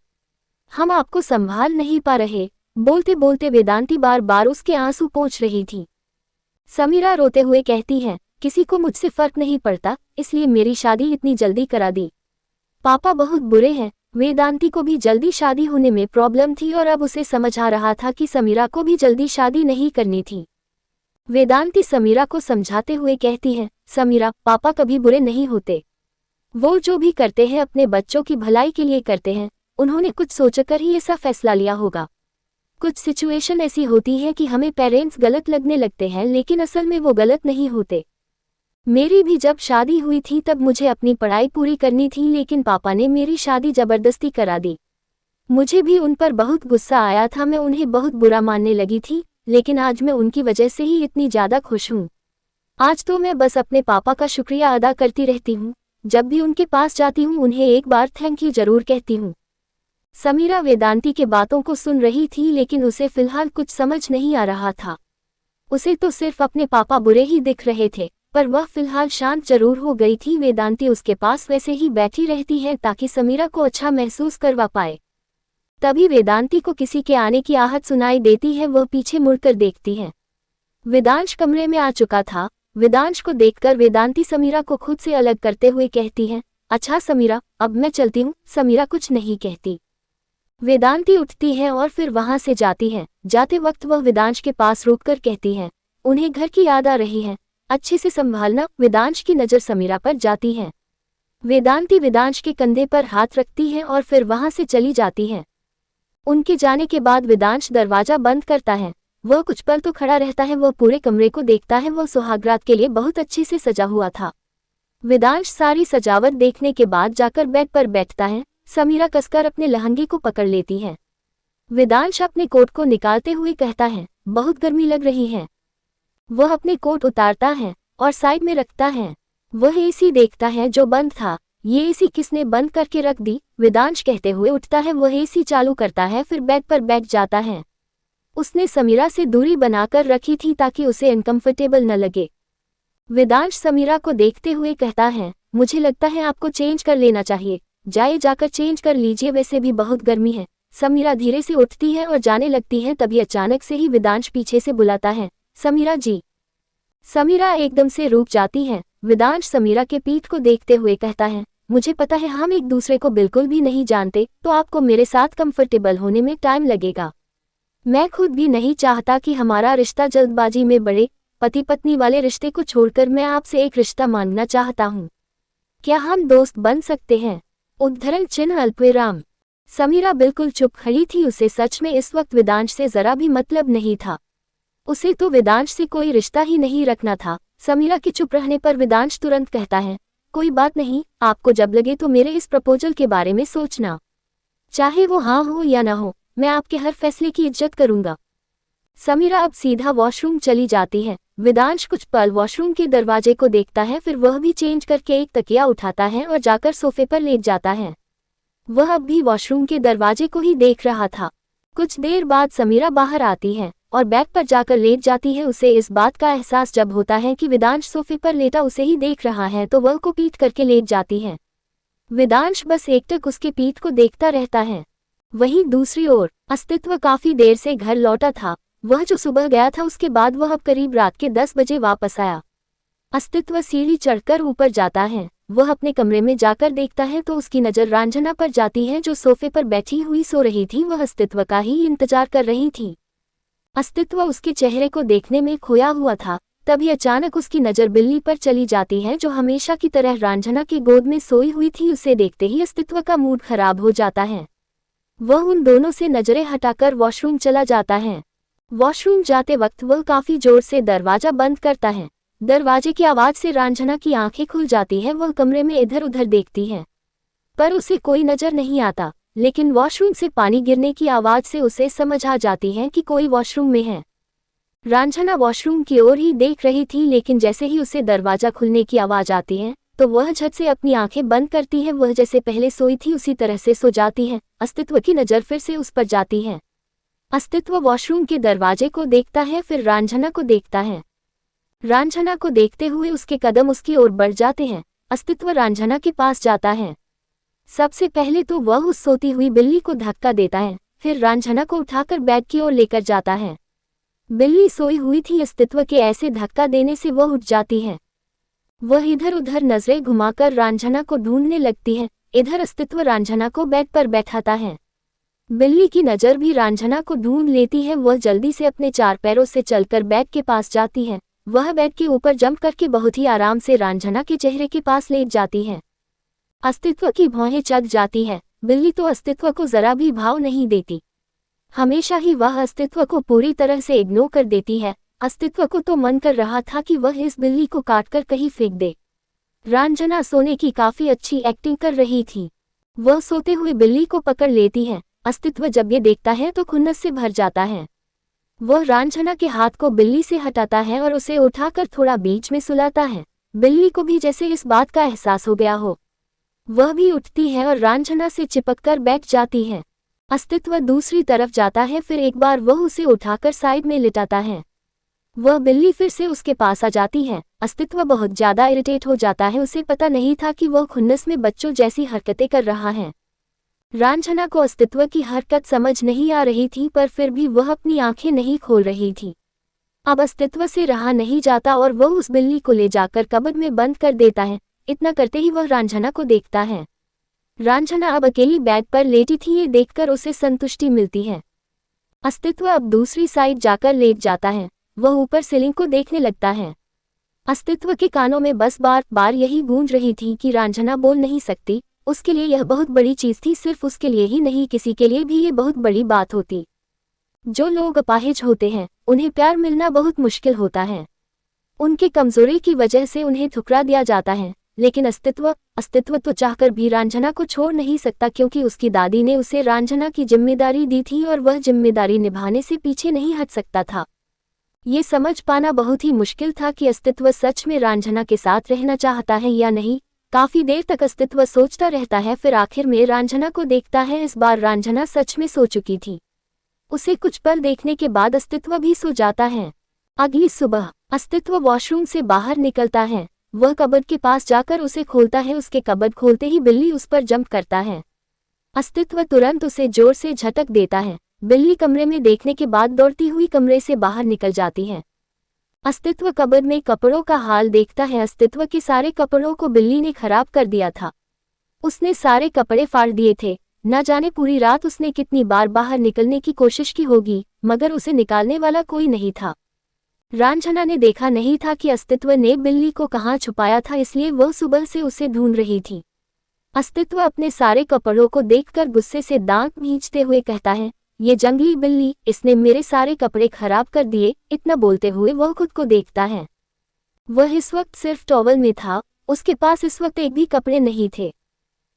हम आपको संभाल नहीं पा रहे। बोलते बोलते वेदांती बार बार उसके आंसू पोंछ रही थी। समीरा रोते हुए कहती है, किसी को मुझसे फर्क नहीं पड़ता, इसलिए मेरी शादी इतनी जल्दी करा दी। पापा बहुत बुरे हैं। वेदांती को भी जल्दी शादी होने में प्रॉब्लम थी और अब उसे समझ आ रहा था कि समीरा को भी जल्दी शादी नहीं करनी थी। वेदांती समीरा को समझाते हुए कहती है, समीरा, पापा कभी बुरे नहीं होते। वो जो भी करते हैं अपने बच्चों की भलाई के लिए करते हैं। उन्होंने कुछ सोचकर ही ऐसा फैसला लिया होगा। कुछ सिचुएशन ऐसी होती है कि हमें पेरेंट्स गलत लगने लगते हैं, लेकिन असल में वो गलत नहीं होते। मेरी भी जब शादी हुई थी तब मुझे अपनी पढ़ाई पूरी करनी थी, लेकिन पापा ने मेरी शादी जबरदस्ती करा दी। मुझे भी उन पर बहुत गुस्सा आया था, मैं उन्हें बहुत बुरा मानने लगी थी, लेकिन आज मैं उनकी वजह से ही इतनी ज़्यादा खुश हूँ। आज तो मैं बस अपने पापा का शुक्रिया अदा करती रहती हूँ। जब भी उनके पास जाती हूँ उन्हें एक बार थैंक यू जरूर कहती हूँ। समीरा वेदांती के बातों को सुन रही थी, लेकिन उसे फिलहाल कुछ समझ नहीं आ रहा था। उसे तो सिर्फ अपने पापा बुरे ही दिख रहे थे, पर वह फिलहाल शांत जरूर हो गई थी। वेदांती उसके पास वैसे ही बैठी रहती है ताकि समीरा को अच्छा महसूस करवा पाए। तभी वेदांती को किसी के आने की आहट सुनाई देती है। वह पीछे मुड़कर देखती है। वेदांश कमरे में आ चुका था। वेदांश को देखकर वेदांती समीरा को खुद से अलग करते हुए कहती है, अच्छा समीरा, अब मैं चलती हूँ। समीरा कुछ नहीं कहती। वेदांती उठती है और फिर वहां से जाती है। जाते वक्त वह वेदांश के पास रुककर कहती है, उन्हें घर की याद आ रही है। अच्छे से संभालना। वेदांश की नज़र समीरा पर जाती है। वेदांती वेदांश के कंधे पर हाथ रखती है और फिर वहां से चली जाती है। उनके जाने के बाद वेदांश दरवाजा बंद करता है। वह कुछ पल तो खड़ा रहता है। वह पूरे कमरे को देखता है। वह सुहागरात के लिए बहुत अच्छे से सजा हुआ था। वेदांश सारी सजावट देखने के बाद जाकर बेड पर बैठता है। समीरा कसकर अपने लहंगे को पकड़ लेती है। वेदांश अपने कोट को निकालते हुए कहता है, बहुत गर्मी लग रही है। वह अपने कोट उतारता है और साइड में रखता है। वह एसी देखता है जो बंद था। ये एसी किसने बंद करके रख दी? वेदांश कहते हुए उठता है। वह एसी चालू करता है, फिर बेड पर बैठ जाता है। उसने समीरा से दूरी बनाकर रखी थी ताकि उसे अनकंफर्टेबल न लगे। वेदांश समीरा को देखते हुए कहता है, मुझे लगता है आपको चेंज कर लेना चाहिए। जाइए, जाकर चेंज कर लीजिए, वैसे भी बहुत गर्मी है। समीरा धीरे से उठती है और जाने लगती है। तभी अचानक से ही वेदांश पीछे से बुलाता है, समीरा जी। समीरा एकदम से रुक जाती है। वेदांश समीरा के पीठ को देखते हुए कहता है, मुझे पता है हम एक दूसरे को बिल्कुल भी नहीं जानते, तो आपको मेरे साथ कंफर्टेबल होने में टाइम लगेगा। मैं खुद भी नहीं चाहता कि हमारा रिश्ता जल्दबाजी में बढ़े। पति पत्नी वाले रिश्ते को छोड़कर मैं आपसे एक रिश्ता मांगना चाहता हूँ। क्या हम दोस्त बन सकते हैं? उद्धरण चिन्ह अल्पविराम। समीरा बिल्कुल चुप खड़ी थी। उसे सच में इस वक्त वेदांश से जरा भी मतलब नहीं था। उसे तो वेदांश से कोई रिश्ता ही नहीं रखना था। समीरा के चुप रहने पर वेदांश तुरंत कहता है, कोई बात नहीं, आपको जब लगे तो मेरे इस प्रपोजल के बारे में सोचना। चाहे वो हाँ हो या ना हो, मैं आपके हर फैसले की इज्जत करूंगा। समीरा अब सीधा वॉशरूम चली जाती है। वेदांश कुछ पल वॉशरूम के दरवाजे को देखता है, फिर वह भी चेंज करके एक तकिया उठाता है और जाकर सोफे पर लेट जाता है। वह अब भी वॉशरूम के दरवाजे को ही देख रहा था। कुछ देर बाद समीरा बाहर आती है और बेड पर जाकर लेट जाती है। उसे इस बात का एहसास जब होता है कि वेदांश सोफे पर लेटा उसे ही देख रहा है, तो वह को पीट करके लेट जाती है। वेदांश बस एकटक उसके पीठ को देखता रहता है। वहीं दूसरी ओर अस्तित्व काफी देर से घर लौटा था। वह जो सुबह गया था उसके बाद वह अब करीब रात के 10 बजे वापस आया। अस्तित्व सीढ़ी चढ़कर ऊपर जाता है। वह अपने कमरे में जाकर देखता है तो उसकी नज़र रांझना पर जाती है जो सोफे पर बैठी हुई सो रही थी। वह अस्तित्व का ही इंतजार कर रही थी। अस्तित्व उसके चेहरे को देखने में खोया हुआ था। तभी अचानक उसकी नज़र बिल्ली पर चली जाती है जो हमेशा की तरह रांझना की गोद में सोई हुई थी। उसे देखते ही अस्तित्व का मूड खराब हो जाता है। वह उन दोनों से नजरें हटाकर वॉशरूम चला जाता है। वॉशरूम जाते वक्त वह काफी जोर से दरवाजा बंद करता है। दरवाजे की आवाज से रांझना की आंखें खुल जाती है। वह कमरे में इधर उधर देखती है पर उसे कोई नजर नहीं आता, लेकिन वॉशरूम से पानी गिरने की आवाज से उसे समझ आ जाती है कि कोई वॉशरूम में है। रांझना वॉशरूम की ओर ही देख रही थी, लेकिन जैसे ही उसे दरवाजा खुलने की आवाज आती है तो वह झट से अपनी आंखें बंद करती है। वह जैसे पहले सोई थी उसी तरह से सो जाती है। अस्तित्व की नज़र फिर से उस पर जाती है। अस्तित्व वॉशरूम के दरवाजे को देखता है, फिर रांझना को देखता है। रांझना को देखते हुए उसके कदम उसकी ओर बढ़ जाते हैं। अस्तित्व रांझना के पास जाता है। सबसे पहले तो वह उस सोती हुई बिल्ली को धक्का देता है, फिर रांझना को उठाकर बेड की ओर लेकर जाता है। बिल्ली सोई हुई थी। अस्तित्व के ऐसे धक्का देने से वह उठ जाती है। वह इधर उधर नजरें घुमाकर रांझना को ढूंढने लगती है। इधर अस्तित्व रांझना को बेड पर बैठाता है। बिल्ली की नज़र भी रांझना को ढूंढ लेती है। वह जल्दी से अपने 4 पैरों से चलकर बेड के पास जाती है। वह बेड के ऊपर जंप करके बहुत ही आराम से रांझना के चेहरे के पास लेट जाती है। अस्तित्व की भौहें चढ़ जाती है। बिल्ली तो अस्तित्व को जरा भी भाव नहीं देती। हमेशा ही वह अस्तित्व को पूरी तरह से इग्नोर कर देती है। अस्तित्व को तो मन कर रहा था कि वह इस बिल्ली को काटकर कहीं फेंक दे। रांझना सोने की काफी अच्छी एक्टिंग कर रही थी। वह सोते हुए बिल्ली को पकड़ लेती है। अस्तित्व जब ये देखता है तो खुन्नस से भर जाता है। वह रांझना के हाथ को बिल्ली से हटाता है और उसे उठाकर थोड़ा बीच में सुलाता है। बिल्ली को भी जैसे इस बात का एहसास हो गया हो। वह भी उठती है और रांझना से चिपककर बैठ जाती है। अस्तित्व दूसरी तरफ जाता है, फिर एक बार वह उसे उठाकर साइड में लिटाता है। वह बिल्ली फिर से उसके पास आ जाती है। अस्तित्व बहुत ज्यादा इरिटेट हो जाता है। उसे पता नहीं था कि वह खुन्नस में बच्चों जैसी हरकतें कर रहा है। रांझना को अस्तित्व की हरकत समझ नहीं आ रही थी, पर फिर भी वह अपनी आंखें नहीं खोल रही थी। अब अस्तित्व से रहा नहीं जाता और वह उस बिल्ली को ले जाकर कबर्ड में बंद कर देता है। इतना करते ही वह रांझना को देखता है। रांझना अब अकेली बेड पर लेटी थी। ये देखकर उसे संतुष्टि मिलती है। अस्तित्व अब दूसरी साइड जाकर लेट जाता है। वह ऊपर सीलिंग को देखने लगता है। अस्तित्व के कानों में बस बार बार यही गूंज रही थी कि रंजना बोल नहीं सकती। उसके लिए यह बहुत बड़ी चीज थी, सिर्फ उसके लिए ही नहीं, किसी के लिए भी ये बहुत बड़ी बात होती। जो लोग अपाहिज होते हैं उन्हें प्यार मिलना बहुत मुश्किल होता है। उनकी कमजोरी की वजह से उन्हें ठुकरा दिया जाता है। लेकिन अस्तित्व तो चाहकर भी रंजना को छोड़ नहीं सकता, क्योंकि उसकी दादी ने उसे रंजना की जिम्मेदारी दी थी और वह जिम्मेदारी निभाने से पीछे नहीं हट सकता था। ये समझ पाना बहुत ही मुश्किल था कि अस्तित्व सच में रंजना के साथ रहना चाहता है या नहीं। काफी देर तक अस्तित्व सोचता रहता है, फिर आखिर में रंजना को देखता है। इस बार रंजना सच में सो चुकी थी। उसे कुछ पल देखने के बाद अस्तित्व भी सो जाता है। अगली सुबह अस्तित्व वॉशरूम से बाहर निकलता है। वह कबर्ड के पास जाकर उसे खोलता है। उसके कबर्ड खोलते ही बिल्ली उस पर जंप करता है। अस्तित्व तुरंत उसे जोर से झटक देता है। बिल्ली कमरे में देखने के बाद दौड़ती हुई कमरे से बाहर निकल जाती है। अस्तित्व कबर्ड में कपड़ों का हाल देखता है। अस्तित्व के सारे कपड़ों को बिल्ली ने खराब कर दिया था। उसने सारे कपड़े फाड़ दिए थे। न जाने पूरी रात उसने कितनी बार बाहर निकलने की कोशिश की होगी, मगर उसे निकालने वाला कोई नहीं था। रंजना ने देखा नहीं था कि अस्तित्व ने बिल्ली को कहाँ छुपाया था, इसलिए वह सुबह से उसे ढूंढ रही थी। अस्तित्व अपने सारे कपड़ों को देखकर गुस्से से दांत भींचते हुए कहता है, ये जंगली बिल्ली, इसने मेरे सारे कपड़े खराब कर दिए। इतना बोलते हुए वह खुद को देखता है। वह इस वक्त सिर्फ टॉवल में था। उसके पास इस वक्त एक भी कपड़े नहीं थे।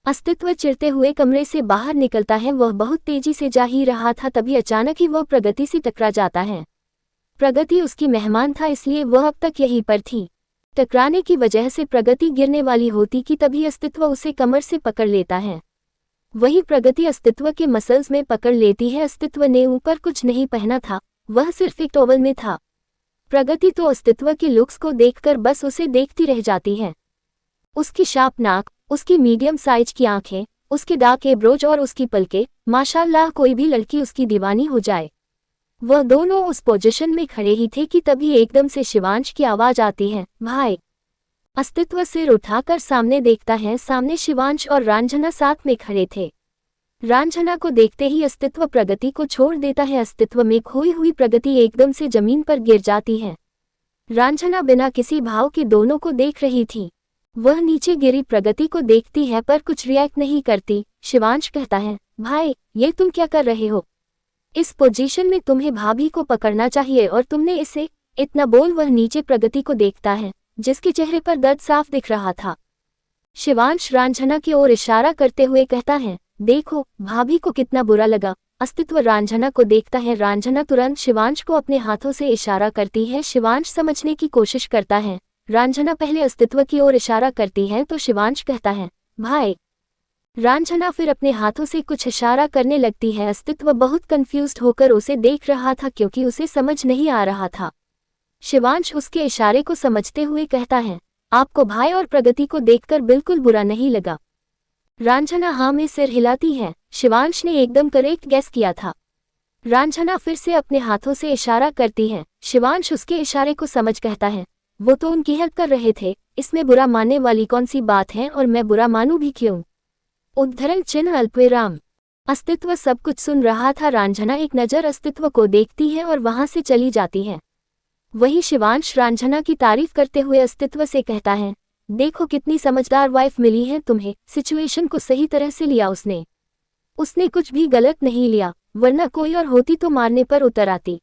अस्तित्व चिढ़ते हुए कमरे से बाहर निकलता है। वह बहुत तेजी से जा ही रहा था, तभी अचानक ही वह प्रगति से टकरा जाता है। प्रगति उसकी मेहमान था, इसलिए वह अब तक यहीं पर थी। टकराने की वजह से प्रगति गिरने वाली होती कि तभी अस्तित्व उसे कमर से पकड़ लेता है। वही प्रगति अस्तित्व के मसल्स में पकड़ लेती है। अस्तित्व ने ऊपर कुछ नहीं पहना था, वह सिर्फ एक टॉवल में था। प्रगति तो अस्तित्व के लुक्स को देखकर बस उसे देखती रह जाती है। उसकी शार्प नाक, उसकी मीडियम साइज की आंखें, उसके डार्क एब्रोज और उसकी पलकें, माशाल्लाह कोई भी लड़की उसकी दीवानी हो जाए। वह दोनों उस पोजीशन में खड़े ही थे कि तभी एकदम से शिवांश की आवाज आती है, भाई। अस्तित्व सिर उठाकर सामने देखता है। सामने शिवांश और रंजना साथ में खड़े थे। रंजना को देखते ही अस्तित्व प्रगति को छोड़ देता है। अस्तित्व में खोई हुई प्रगति एकदम से जमीन पर गिर जाती है। रंजना बिना किसी भाव के दोनों को देख रही थी। वह नीचे गिरी प्रगति को देखती है पर कुछ रिएक्ट नहीं करती। शिवांश कहता है, भाई ये तुम क्या कर रहे हो? इस पोजीशन में तुम्हें भाभी को पकड़ना चाहिए और तुमने इसे। इतना बोल वह नीचे प्रगति को देखता है, जिसके चेहरे पर दर्द साफ दिख रहा था। शिवांश रंजना की ओर इशारा करते हुए कहता है, देखो भाभी को कितना बुरा लगा। अस्तित्व रंजना को देखता है। रंजना तुरंत शिवांश को अपने हाथों से इशारा करती है। शिवांश समझने की कोशिश करता है। रंजना पहले अस्तित्व की ओर इशारा करती है तो शिवांश कहता है, भाई। रंजना फिर अपने हाथों से कुछ इशारा करने लगती है। अस्तित्व बहुत कंफ्यूज्ड होकर उसे देख रहा था, क्योंकि उसे समझ नहीं आ रहा था। शिवांश उसके इशारे को समझते हुए कहता है, आपको भाई और प्रगति को देखकर बिल्कुल बुरा नहीं लगा? रंजना हाँ में सिर हिलाती है। शिवांश ने एकदम करेक्ट गेस किया था। रंजना फिर से अपने हाथों से इशारा करती है। शिवांश उसके इशारे को समझ कहता है, वो तो उनकी हेल्प कर रहे थे, इसमें बुरा मानने वाली कौन सी बात है, और मैं बुरा मानूं भी क्यों? उद्धरण चिन्ह अल्पविराम। अस्तित्व सब कुछ सुन रहा था। रंजना एक नज़र अस्तित्व को देखती है और वहां से चली जाती है। वही शिवांश रंजना की तारीफ करते हुए अस्तित्व से कहता है, देखो कितनी समझदार वाइफ मिली है तुम्हें। सिचुएशन को सही तरह से लिया उसने कुछ भी गलत नहीं लिया, वरना कोई और होती तो मारने पर उतर आती।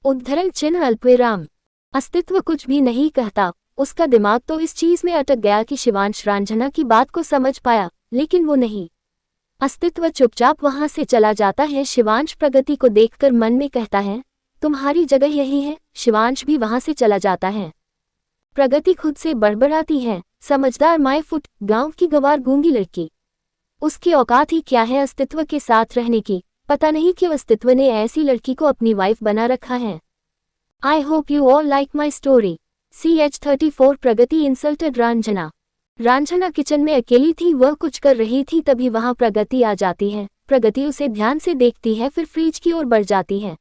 उद्धरण चिन्ह अल्पविराम। अस्तित्व कुछ भी नहीं कहता। उसका दिमाग तो इस चीज में अटक गया कि शिवांश रंजना की बात को समझ पाया, लेकिन वो नहीं। अस्तित्व चुपचाप वहां से चला जाता है। शिवांश प्रगति को देखकर मन में कहता है, तुम्हारी जगह यही है। शिवांश भी वहां से चला जाता है। प्रगति खुद से बड़बड़ाती है, समझदार माय फुट, गांव की गंवार गूंगी लड़की। उसकी औकात ही क्या है अस्तित्व के साथ रहने की? पता नहीं क्यों अस्तित्व ने ऐसी लड़की को अपनी वाइफ बना रखा है। I hope you all like my story. CH34 Pragati insulted Ranjana. Ranjana kitchen में अकेली थी, वह कुछ कर रही थी, तभी वहां प्रगति आ जाती है। प्रगति उसे ध्यान से देखती है, फिर फ्रिज की ओर बढ़ जाती है।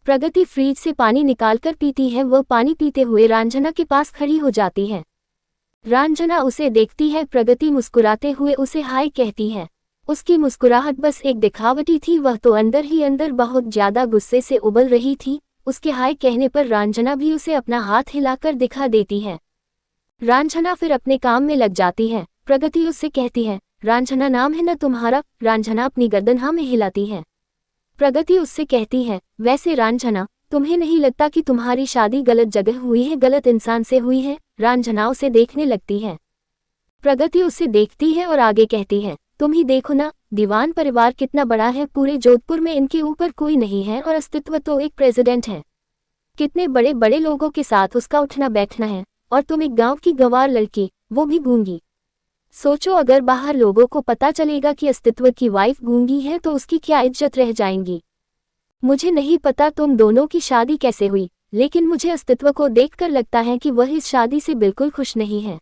प्रगति फ्रिज से पानी निकालकर पीती है। वह पानी पीते हुए रंजना के पास खड़ी हो जाती है। रंजना उसे देखती है। प्रगति मुस्कुराते हुए उसे हाय कहती है। उसकी मुस्कुराहट बस एक दिखावटी थी, वह तो अंदर ही अंदर बहुत ज्यादा गुस्से से उबल रही थी। उसके हाय कहने पर रंजना भी उसे अपना हाथ हिलाकर दिखा देती है। रांझना फिर अपने काम में लग जाती है। प्रगति उससे कहती है, रांझना नाम है ना तुम्हारा? रांझना अपनी गर्दन हाँ में हिलाती है। प्रगति उससे कहती है, वैसे रांझना, तुम्हें नहीं लगता कि तुम्हारी शादी गलत जगह हुई है, गलत इंसान से हुई है? रांझना उसे देखने लगती है। प्रगति उसे देखती है और आगे कहती है, तुम ही देखो ना, दीवान परिवार कितना बड़ा है, पूरे जोधपुर में इनके ऊपर कोई नहीं है और अस्तित्व तो एक प्रेसिडेंट है। कितने बड़े बड़े लोगों के साथ उसका उठना बैठना है, और तुम एक गांव की गंवार लड़की, वो भी गूंगी। सोचो अगर बाहर लोगों को पता चलेगा कि अस्तित्व की वाइफ गूंगी है तो उसकी क्या इज्जत रह जाएगी। मुझे नहीं पता तुम दोनों की शादी कैसे हुई, लेकिन मुझे अस्तित्व को देखकर लगता है कि वह इस शादी से बिल्कुल खुश नहीं है।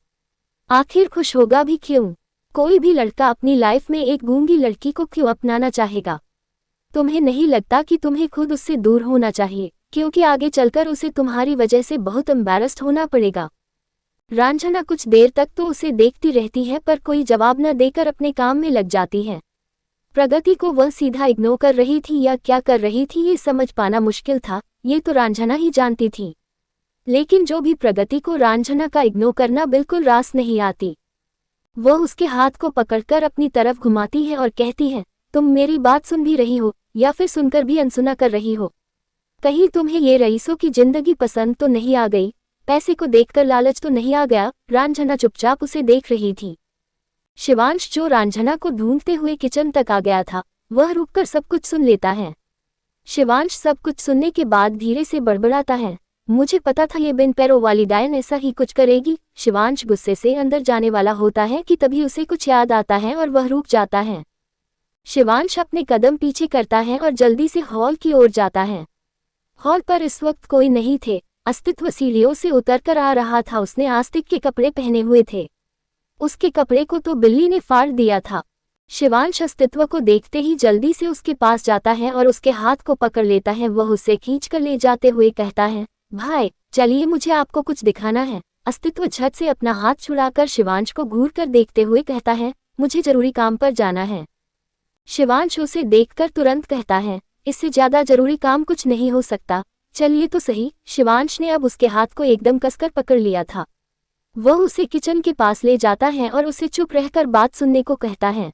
आखिर खुश होगा भी क्यों? कोई भी लड़का अपनी लाइफ में एक गूंगी लड़की को क्यों अपनाना चाहेगा? तुम्हें नहीं लगता कि तुम्हें खुद उससे दूर होना चाहिए, क्योंकि आगे चलकर उसे तुम्हारी वजह से बहुत एम्बैरेस्ड होना पड़ेगा। रांझना कुछ देर तक तो उसे देखती रहती है पर कोई जवाब न देकर अपने काम में लग जाती है। प्रगति को वह सीधा इग्नोर कर रही थी या क्या कर रही थी ये समझ पाना मुश्किल था, ये तो रांझना ही जानती थी। लेकिन जो भी प्रगति को रांझना का इग्नोर करना बिल्कुल रास नहीं आती। वह उसके हाथ को पकड़कर अपनी तरफ घुमाती है और कहती है, तुम मेरी बात सुन भी रही हो या फिर सुनकर भी अनसुना कर रही हो? कहीं तुम्हें ये रईसों की जिंदगी पसंद तो नहीं आ गई? पैसे को देखकर लालच तो नहीं आ गया? रांझना चुपचाप उसे देख रही थी। शिवांश जो रांझना को ढूंढते हुए किचन तक आ गया था, वह रुककर सब कुछ सुन लेता है। शिवांश सब कुछ सुनने के बाद धीरे से बड़बड़ाता है, मुझे पता था ये बिन पैरों वाली डायन ऐसा ही कुछ करेगी। शिवांश गुस्से से अंदर जाने वाला होता है कि तभी उसे कुछ याद आता है और वह रुक जाता है। शिवांश अपने कदम पीछे करता है और जल्दी से हॉल की ओर जाता है। हॉल पर इस वक्त कोई नहीं थे। अस्तित्व सीढ़ियों से उतरकर आ रहा था। उसने आस्तिक के कपड़े पहने हुए थे। उसके कपड़े को तो बिल्ली ने फाड़ दिया था। शिवांश अस्तित्व को देखते ही जल्दी से उसके पास जाता है और उसके हाथ को पकड़ लेता है। वह उसे खींचकर ले जाते हुए कहता है, भाई चलिए, मुझे आपको कुछ दिखाना है। अस्तित्व झट से अपना हाथ छुड़ाकर शिवांश को घूर कर देखते हुए कहता है, मुझे जरूरी काम पर जाना है। शिवांश उसे देखकर तुरंत कहता है, इससे ज्यादा जरूरी काम कुछ नहीं हो सकता, चलिए तो सही। शिवांश ने अब उसके हाथ को एकदम कसकर पकड़ लिया था। वह उसे किचन के पास ले जाता है और उसे चुप रहकर बात सुनने को कहता है।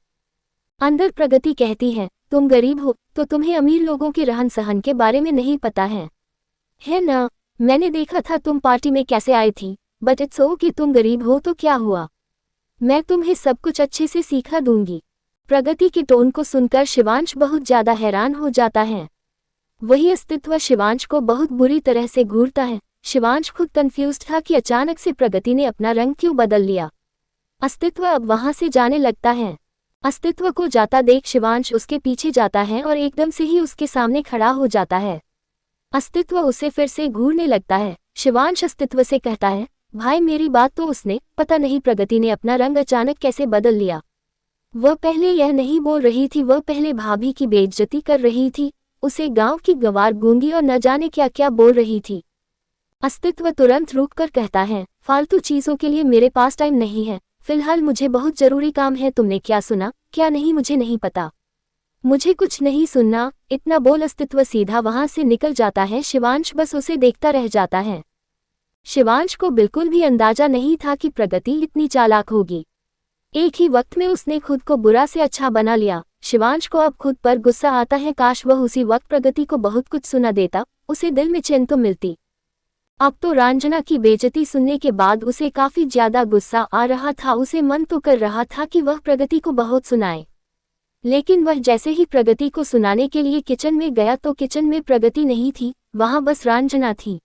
अंदर प्रगति कहती है, तुम गरीब हो तो तुम्हें अमीर लोगों के रहन सहन के बारे में नहीं पता है ना? मैंने देखा था तुम पार्टी में कैसे आई थी, बट इट्स ओके, तुम गरीब हो तो क्या हुआ, मैं तुम्हें सब कुछ अच्छे से सिखा दूंगी। प्रगति के टोन को सुनकर शिवांश बहुत ज्यादा हैरान हो जाता है। वही अस्तित्व शिवांश को बहुत बुरी तरह से घूरता है। शिवांश खुद कंफ्यूज्ड था कि अचानक से प्रगति ने अपना रंग क्यों बदल लिया। अस्तित्व अब वहां से जाने लगता है। अस्तित्व को जाता देख शिवांश उसके पीछे जाता है और एकदम से ही उसके सामने खड़ा हो जाता है। अस्तित्व उसे फिर से घूरने लगता है। शिवांश अस्तित्व से कहता है, भाई मेरी बात तो उसने, पता नहीं प्रगति ने अपना रंग अचानक कैसे बदल लिया। वह पहले यह नहीं बोल रही थी, वह पहले भाभी की बेइज्जती कर रही थी, उसे गांव की गंवार गूंगी और न जाने क्या क्या बोल रही थी। अस्तित्व तुरंत रुककर कहता है, फालतू चीजों के लिए मेरे पास टाइम नहीं है, फिलहाल मुझे बहुत जरूरी काम है। तुमने क्या सुना क्या नहीं मुझे नहीं पता, मुझे कुछ नहीं सुनना। इतना बोल अस्तित्व सीधा वहां से निकल जाता है। शिवांश बस उसे देखता रह जाता है। शिवांश को बिल्कुल भी अंदाजा नहीं था कि प्रगति इतनी चालाक होगी। एक ही वक्त में उसने खुद को बुरा से अच्छा बना लिया। शिवांश को अब खुद पर गुस्सा आता है, काश वह उसी वक्त प्रगति को बहुत कुछ सुना देता, उसे दिल में चैन तो मिलती। अब तो रांझना की बेइज्जती सुनने के बाद उसे काफी ज्यादा गुस्सा आ रहा था। उसे मन तो कर रहा था कि वह प्रगति को बहुत सुनाए, लेकिन वह जैसे ही प्रगति को सुनाने के लिए किचन में गया तो किचन में प्रगति नहीं थी, वहां बस रांझना थी।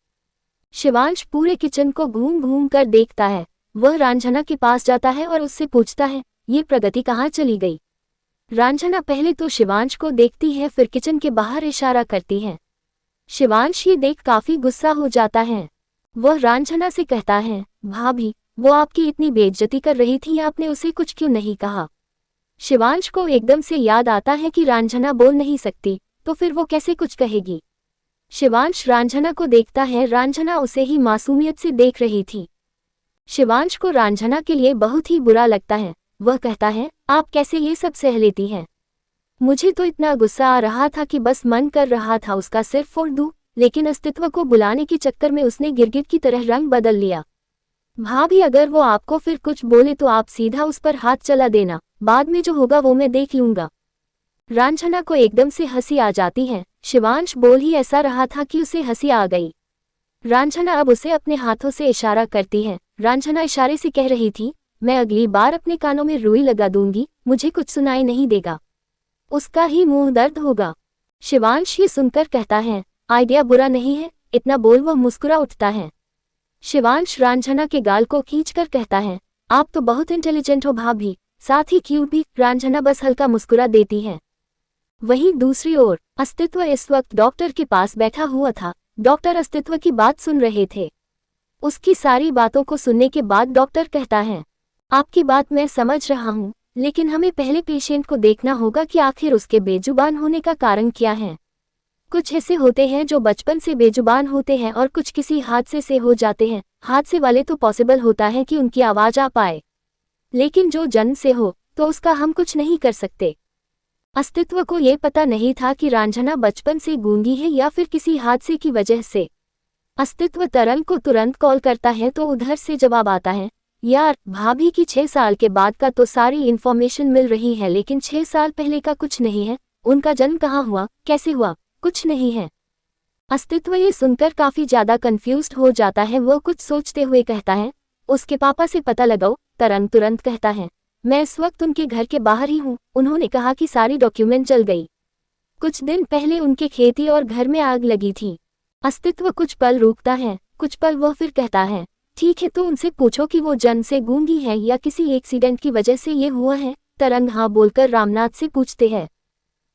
शिवांश पूरे किचन को घूम घूम कर देखता है। वह रांझना के पास जाता है और उससे पूछता है, ये प्रगति कहाँ चली गई? रांझना पहले तो शिवांश को देखती है, फिर किचन के बाहर इशारा करती है। शिवांश ये देख काफी गुस्सा हो जाता है। वह रांझना से कहता है, भाभी वो आपकी इतनी बेइज्जती कर रही थी, आपने उसे कुछ क्यों नहीं कहा? शिवांश को एकदम से याद आता है कि रांझना बोल नहीं सकती, तो फिर वो कैसे कुछ कहेगी। शिवांश रांझना को देखता है। रांझना उसे ही मासूमियत से देख रही थी। शिवांश को रांझना के लिए बहुत ही बुरा लगता है। वह कहता है, आप कैसे ये सब सह लेती हैं? मुझे तो इतना गुस्सा आ रहा था कि बस मन कर रहा था उसका सिर फोड़ दूं, लेकिन अस्तित्व को बुलाने के चक्कर में उसने गिरगिट की तरह रंग बदल लिया। भाभी अगर वो आपको फिर कुछ बोले तो आप सीधा उस पर हाथ चला देना, बाद में जो होगा वो मैं देख लूंगा। रांझना को एकदम से हंसी आ जाती है। शिवांश बोल ही ऐसा रहा था कि उसे हंसी आ गई। रांझना अब उसे अपने हाथों से इशारा करती है। रांझना इशारे से कह रही थी, मैं अगली बार अपने कानों में रुई लगा दूंगी, मुझे कुछ सुनाई नहीं देगा, उसका ही मुंह दर्द होगा। शिवांश ये सुनकर कहता है, आइडिया बुरा नहीं है, इतना बोल वह मुस्कुरा उठता है। शिवांश रांझना के गाल को खींचकर कहता है, आप तो बहुत इंटेलिजेंट हो भाभी, साथ ही क्यूट भी। रांझना बस हल्का मुस्कुरा देती है। वहीं दूसरी ओर अस्तित्व इस वक्त डॉक्टर के पास बैठा हुआ था। डॉक्टर अस्तित्व की बात सुन रहे थे। उसकी सारी बातों को सुनने के बाद डॉक्टर कहता है, आपकी बात मैं समझ रहा हूँ, लेकिन हमें पहले पेशेंट को देखना होगा कि आखिर उसके बेजुबान होने का कारण क्या है। कुछ ऐसे होते हैं जो बचपन से बेजुबान होते हैं और कुछ किसी हादसे से हो जाते हैं। हादसे वाले तो पॉसिबल होता है कि उनकी आवाज आ पाए, लेकिन जो जन्म से हो तो उसका हम कुछ नहीं कर सकते। अस्तित्व को ये पता नहीं था कि रांझना बचपन से गूंगी है या फिर किसी हादसे की वजह से। अस्तित्व तरंग को तुरंत कॉल करता है तो उधर से जवाब आता है, यार भाभी की 6 साल के बाद का तो सारी इन्फॉर्मेशन मिल रही है, लेकिन 6 साल पहले का कुछ नहीं है। उनका जन्म कहाँ हुआ, कैसे हुआ, कुछ नहीं है। अस्तित्व ये सुनकर काफी ज्यादा कंफ्यूज्ड हो जाता है। वो कुछ सोचते हुए कहता है, उसके पापा से पता लगाओ। तरंग तुरंत कहता है, मैं इस वक्त उनके घर के बाहर ही हूँ, उन्होंने कहा कि सारी डॉक्यूमेंट जल गई। कुछ दिन पहले उनके खेती और घर में आग लगी थी। अस्तित्व कुछ पल रुकता है, कुछ पल वह फिर कहता है, ठीक है तो उनसे पूछो कि वो जन्म से गूंगी है या किसी एक्सीडेंट की वजह से ये हुआ है। तरंग हाँ बोलकर रामनाथ से पूछते हैं।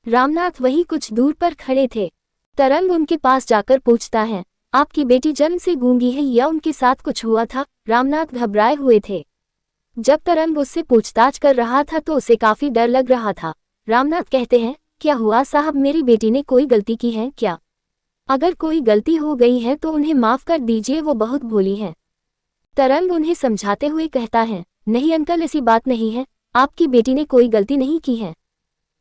रामनाथ वहीं कुछ दूर पर खड़े थे। तरंग उनके पास जाकर पूछता है, आपकी बेटी जन्म से गूंगी है या उनके साथ कुछ हुआ था। रामनाथ घबराए हुए थे। जब तरंग उससे पूछताछ कर रहा था तो उसे काफी डर लग रहा था। रामनाथ कहते हैं, क्या हुआ साहब, मेरी बेटी ने कोई गलती की है क्या? अगर कोई गलती हो गई है तो उन्हें माफ कर दीजिए, वो बहुत भोली है। तरंग उन्हें समझाते हुए कहता है, नहीं अंकल ऐसी बात नहीं है, आपकी बेटी ने कोई गलती नहीं की है।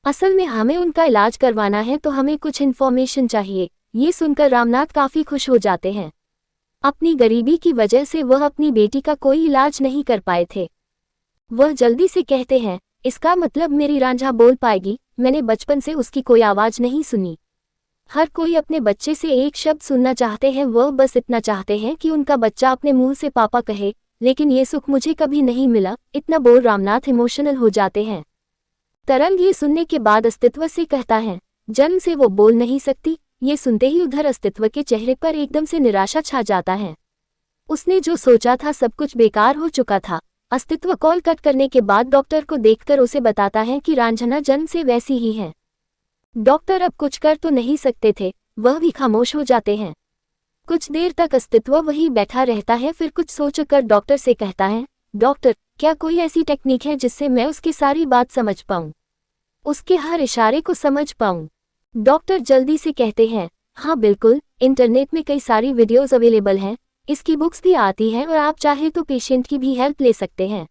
असल में हमें उनका इलाज करवाना है तो हमें कुछ इन्फॉर्मेशन चाहिए। ये सुनकर रामनाथ काफी खुश हो जाते हैं। अपनी गरीबी की वजह से वह अपनी बेटी का कोई इलाज नहीं कर पाए थे। वह जल्दी से कहते हैं, इसका मतलब मेरी रांझा बोल पाएगी? मैंने बचपन से उसकी कोई आवाज नहीं सुनी। हर कोई अपने बच्चे से एक शब्द सुनना चाहते हैं, वह बस इतना चाहते हैं कि उनका बच्चा अपने मुंह से पापा कहे, लेकिन ये सुख मुझे कभी नहीं मिला। इतना बोल रामनाथ इमोशनल हो जाते हैं। तरंग ये सुनने के बाद अस्तित्व से कहता है, जन्म से वो बोल नहीं सकती। ये सुनते ही उधर अस्तित्व के चेहरे पर एकदम से निराशा छा जाता है। उसने जो सोचा था सब कुछ बेकार हो चुका था। अस्तित्व कॉल कट करने के बाद डॉक्टर को देखकर उसे बताता है कि रांझना जन्म से वैसी ही है। डॉक्टर अब कुछ कर तो नहीं सकते थे, वह भी खामोश हो जाते हैं। कुछ देर तक अस्तित्व वहीं बैठा रहता है, फिर कुछ सोचकर डॉक्टर से कहता है, डॉक्टर क्या कोई ऐसी टेक्निक है जिससे मैं उसकी सारी बात समझ पाऊँ, उसके हर इशारे को समझ पाऊँ? डॉक्टर जल्दी से कहते हैं, हाँ बिल्कुल, इंटरनेट में कई सारी वीडियोस अवेलेबल हैं, इसकी बुक्स भी आती हैं और आप चाहे तो पेशेंट की भी हेल्प ले सकते हैं,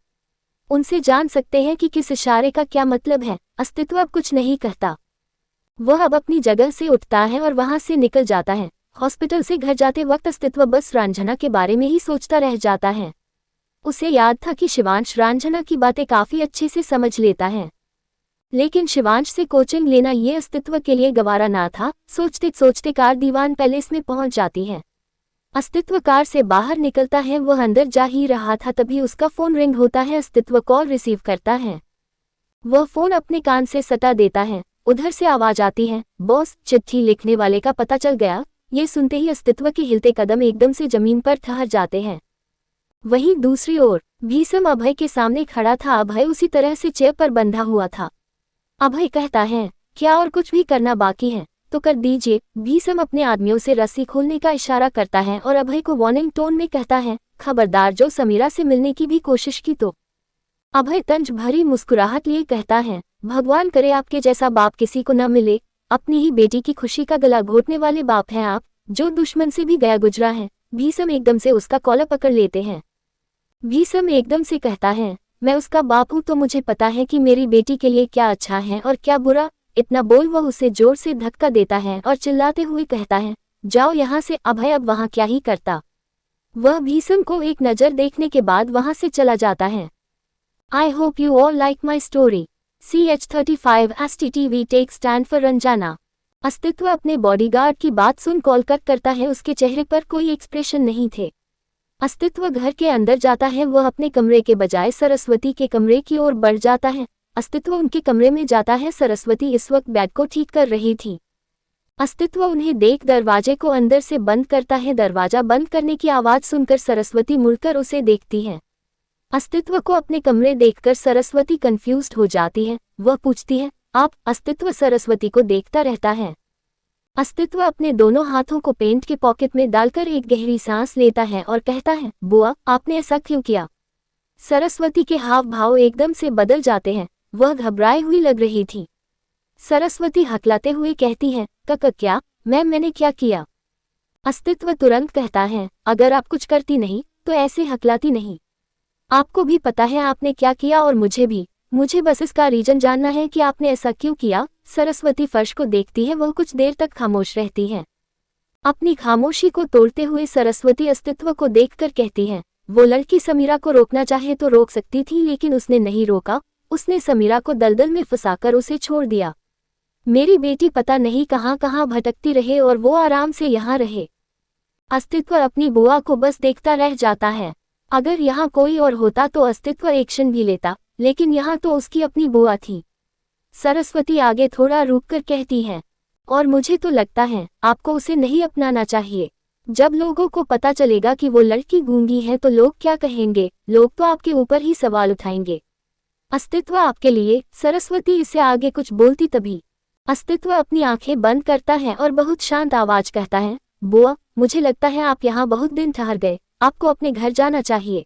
उनसे जान सकते हैं कि किस इशारे का क्या मतलब है। अस्तित्व अब कुछ नहीं कहता, वह अब अपनी जगह से उठता है और वहां से निकल जाता है। हॉस्पिटल से घर जाते वक्त अस्तित्व बस रांझना के बारे में ही सोचता रह जाता है। उसे याद था कि शिवांश रांझना की बातें काफी अच्छे से समझ लेता है, लेकिन शिवांश से कोचिंग लेना ये अस्तित्व के लिए गवारा ना था। सोचते सोचते कार दीवान पैलेस में पहुंच जाती है। अस्तित्व कार से बाहर निकलता है, वह अंदर जा ही रहा था तभी उसका फोन रिंग होता है। अस्तित्व कॉल रिसीव करता है। वह फोन अपने कान से सटा देता है। उधर से आवाज आती है, बॉस चिट्ठी लिखने वाले का पता चल गया। ये सुनते ही अस्तित्व के हिलते कदम एकदम से जमीन पर ठहर जाते हैं। वहीं दूसरी ओर भीषम अभय के सामने खड़ा था। अभय उसी तरह से चेयर पर बंधा हुआ था। अभय कहता है, क्या और कुछ भी करना बाकी है तो कर दीजिए। भीषम अपने आदमियों से रस्सी खोलने का इशारा करता है और अभय को वार्निंग टोन में कहता है, खबरदार जो समीरा से मिलने की भी कोशिश की तो। अभय तंज भरी मुस्कुराहट लिए कहता है, भगवान करे आपके जैसा बाप किसी को न मिले। अपनी ही बेटी की खुशी का गला घोटने वाले बाप हैं आप, जो दुश्मन से भी गया गुजरा है। भीषम एकदम से उसका कॉलर पकड़ लेते हैं। भीषम एकदम से कहता है, मैं उसका बाप हूं तो मुझे पता है कि मेरी बेटी के लिए क्या अच्छा है और क्या बुरा। इतना बोल वह उसे जोर से धक्का देता है और चिल्लाते हुए कहता है, जाओ यहाँ से। अभय अब वहाँ क्या ही करता। वह भीष्म को एक नज़र देखने के बाद वहां से चला जाता है। I hope you all like my story. CH35 STTV take stand for Ranjana. Astitva अपने बॉडीगार्ड की बात सुन कॉल कट करता है। उसके चेहरे पर कोई एक्सप्रेशन नहीं थे। अस्तित्व घर के अंदर जाता है। वह अपने कमरे के बजाय सरस्वती के कमरे की ओर बढ़ जाता है। अस्तित्व उनके कमरे में जाता है। सरस्वती इस वक्त बेड को ठीक कर रही थी। अस्तित्व उन्हें देख दरवाजे को अंदर से बंद करता है। दरवाजा बंद करने की आवाज़ सुनकर सरस्वती मुड़कर उसे देखती है। अस्तित्व को अपने कमरे देखकर सरस्वती कंफ्यूज्ड हो जाती है। वह पूछती है, आप? अस्तित्व सरस्वती को देखता रहता है। अस्तित्व अपने दोनों हाथों को पेंट के पॉकेट में डालकर एक गहरी सांस लेता है और कहता है, बुआ, आपने ऐसा क्यों किया? सरस्वती के हाव भाव एकदम से बदल जाते हैं। वह घबराई हुई लग रही थी। सरस्वती हकलाते हुए कहती है, क्या? मैंने क्या किया? अस्तित्व तुरंत कहता है, अगर आप कुछ करती नहीं तो ऐसे हकलाती नहीं। आपको भी पता है आपने क्या किया और मुझे भी। मुझे बस इसका रीजन जानना है कि आपने ऐसा क्यों किया। सरस्वती फर्श को देखती है। वह कुछ देर तक खामोश रहती है। अपनी खामोशी को तोड़ते हुए सरस्वती अस्तित्व को देखकर कहती है, वो लड़की समीरा को रोकना चाहे तो रोक सकती थी, लेकिन उसने नहीं रोका। उसने समीरा को दलदल में फंसाकर उसे छोड़ दिया। मेरी बेटी पता नहीं कहाँ कहाँ भटकती रहे और वो आराम से यहाँ रहे। अस्तित्व अपनी बुआ को बस देखता रह जाता है। अगर यहाँ कोई और होता तो अस्तित्व एक्शन भी लेता, लेकिन यहाँ तो उसकी अपनी बुआ थी। सरस्वती आगे थोड़ा रुककर कहती है, और मुझे तो लगता है आपको उसे नहीं अपनाना चाहिए। जब लोगों को पता चलेगा कि वो लड़की गूंगी है तो लोग क्या कहेंगे? लोग तो आपके ऊपर ही सवाल उठाएंगे। अस्तित्व आपके लिए। सरस्वती इससे आगे कुछ बोलती तभी अस्तित्व अपनी आंखें बंद करता है और बहुत शांत आवाज कहता है, बुआ, मुझे लगता है आप यहाँ बहुत दिन ठहर गए। आपको अपने घर जाना चाहिए।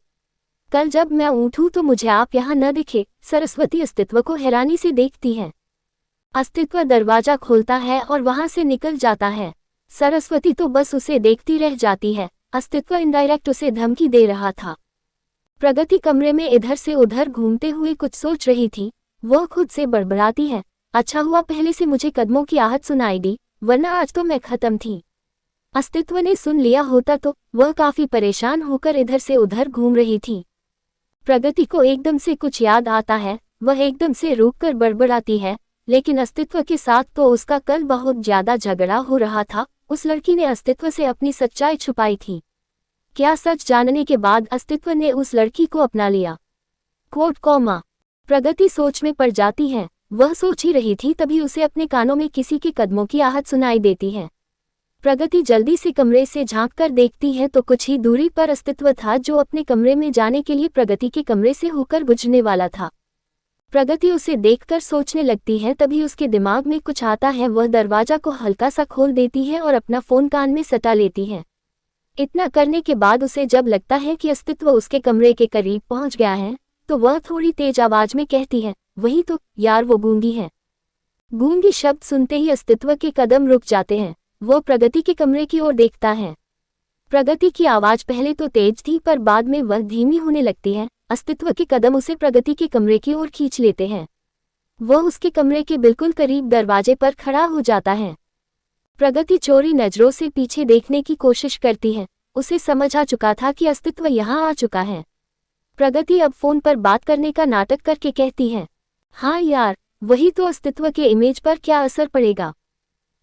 कल जब मैं उठूं तो मुझे आप यहाँ न दिखे। सरस्वती अस्तित्व को हैरानी से देखती है। अस्तित्व दरवाजा खोलता है और वहां से निकल जाता है। सरस्वती तो बस उसे देखती रह जाती है। अस्तित्व इनडायरेक्ट उसे धमकी दे रहा था। प्रगति कमरे में इधर से उधर घूमते हुए कुछ सोच रही थी। वह खुद से बड़बड़ाती है, अच्छा हुआ पहले से मुझे कदमों की आहट सुनाई दी, वरना आज तो मैं खत्म थी। अस्तित्व ने सुन लिया होता तो वह काफी परेशान होकर इधर से उधर घूम रही थी। प्रगति को एकदम से कुछ याद आता है। वह एकदम से रुककर बड़बड़ाती है, लेकिन अस्तित्व के साथ तो उसका कल बहुत ज्यादा झगड़ा हो रहा था। उस लड़की ने अस्तित्व से अपनी सच्चाई छुपाई थी। क्या सच जानने के बाद अस्तित्व ने उस लड़की को अपना लिया? Coat comma. प्रगति सोच में पड़ जाती है। वह सोच ही रही थी तभी उसे अपने कानों में किसी के कदमों की आहट सुनाई देती है। प्रगति जल्दी से कमरे से झांककर देखती है तो कुछ ही दूरी पर अस्तित्व था, जो अपने कमरे में जाने के लिए प्रगति के कमरे से होकर गुजरने वाला था। प्रगति उसे देखकर सोचने लगती है, तभी उसके दिमाग में कुछ आता है। वह दरवाजा को हल्का सा खोल देती है और अपना फोन कान में सटा लेती है। इतना करने के बाद उसे जब लगता है कि अस्तित्व उसके कमरे के करीब पहुंच गया है, तो वह थोड़ी तेज आवाज में कहती है, वही तो यार, वो गूंगी है। गूंगी शब्द सुनते ही अस्तित्व के कदम रुक जाते हैं। वो प्रगति के कमरे की ओर देखता है। प्रगति की आवाज पहले तो तेज थी, पर बाद में वह धीमी होने लगती है। अस्तित्व के कदम उसे प्रगति के कमरे की ओर खींच लेते हैं। वह उसके कमरे के बिल्कुल करीब दरवाजे पर खड़ा हो जाता है। प्रगति चोरी नजरों से पीछे देखने की कोशिश करती है। उसे समझ आ चुका था कि अस्तित्व यहाँ आ चुका है। प्रगति अब फोन पर बात करने का नाटक करके कहती है, हाँ यार, वही तो। अस्तित्व के इमेज पर क्या असर पड़ेगा?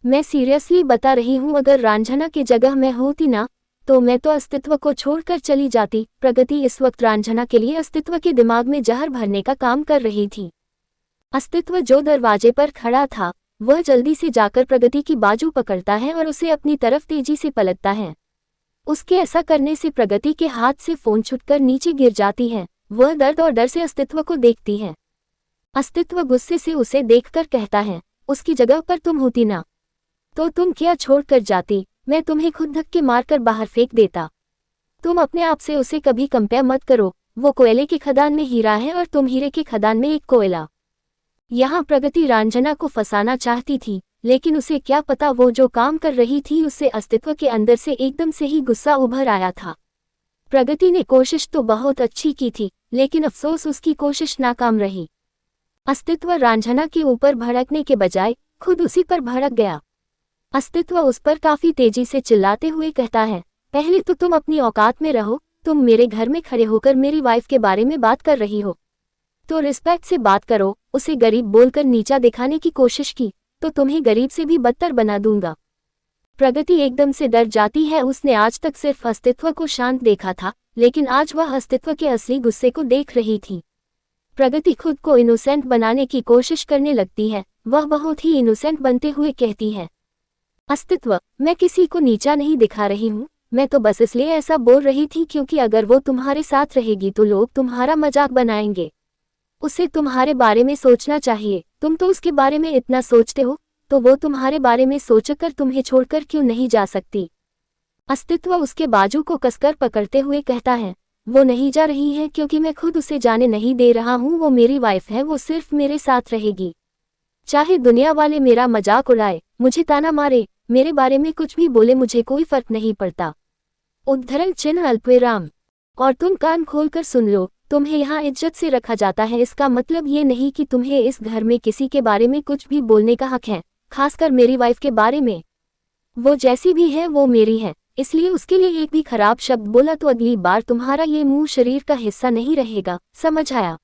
मैं सीरियसली बता रही हूँ, अगर रांझना की जगह मैं होती ना, तो मैं तो अस्तित्व को छोड़कर चली जाती। प्रगति इस वक्त रांझना के लिए अस्तित्व के दिमाग में जहर भरने का काम कर रही थी। अस्तित्व जो दरवाजे पर खड़ा था, वह जल्दी से जाकर प्रगति की बाजू पकड़ता है और उसे अपनी तरफ तेजी से पलटता है। उसके ऐसा करने से प्रगति के हाथ से फोन छूटकर नीचे गिर जाती है। वह दर्द और डर से अस्तित्व को देखती है। अस्तित्व गुस्से से उसे देखकर कहता है, उसकी जगह पर तुम होती ना, तो तुम क्या छोड़कर जाती? मैं तुम्हें खुद धक्के मारकर बाहर फेंक देता। तुम अपने आप से उसे कभी कंपेयर मत करो। वो कोयले की खदान में हीरा है और तुम हीरे की खदान में एक कोयला। यहाँ प्रगति रांझना को फंसाना चाहती थी, लेकिन उसे क्या पता वो जो काम कर रही थी उससे अस्तित्व के अंदर से एकदम से ही गुस्सा उभर आया था। प्रगति ने कोशिश तो बहुत अच्छी की थी, लेकिन अफसोस उसकी कोशिश नाकाम रही। अस्तित्व रांझना के ऊपर भड़कने के बजाय खुद उसी पर भड़क गया। अस्तित्व उस पर काफी तेजी से चिल्लाते हुए कहता है, पहले तो तुम अपनी औकात में रहो, तुम मेरे घर में खड़े होकर मेरी वाइफ के बारे में बात कर रही हो तो रिस्पेक्ट से बात करो। उसे गरीब बोलकर नीचा दिखाने की कोशिश की तो तुम्हें गरीब से भी बदतर बना दूंगा। प्रगति एकदम से डर जाती है। उसने आज तक सिर्फ अस्तित्व को शांत देखा था, लेकिन आज वह अस्तित्व के असली गुस्से को देख रही थी। प्रगति खुद को इनोसेंट बनाने की कोशिश करने लगती है। वह बहुत ही इनोसेंट बनते हुए कहती है, अस्तित्व, मैं किसी को नीचा नहीं दिखा रही हूँ, मैं तो बस इसलिए ऐसा बोल रही थी क्योंकि अगर वो तुम्हारे साथ रहेगी तो लोग तुम्हारा मजाक बनाएंगे। उसे तुम्हारे बारे में सोचना चाहिए, तुम तो उसके बारे में इतना सोचते हो, तो वो तुम्हारे बारे में सोचकर तुम्हें छोड़कर क्यों नहीं जा सकती। अस्तित्व उसके बाजू को कसकर पकड़ते हुए कहता है, वो नहीं जा रही है क्योंकि मैं खुद उसे जाने नहीं दे रहा हूँ। वो मेरी वाइफ है, वो सिर्फ मेरे साथ रहेगी। चाहे दुनिया वाले मेरा मजाक उड़ाए, मुझे ताना मारे, मेरे बारे में कुछ भी बोले, मुझे कोई फर्क नहीं पड़ता। उद्धरण चिन्ह अल्पविराम। और तुम कान खोलकर सुन लो, तुम्हें यहाँ इज्जत से रखा जाता है। इसका मतलब ये नहीं कि तुम्हें इस घर में किसी के बारे में कुछ भी बोलने का हक है, खासकर मेरी वाइफ के बारे में। वो जैसी भी है वो मेरी है, इसलिए उसके लिए एक भी खराब शब्द बोला तो अगली बार तुम्हारा ये मुंह शरीर का हिस्सा नहीं रहेगा, समझ आया।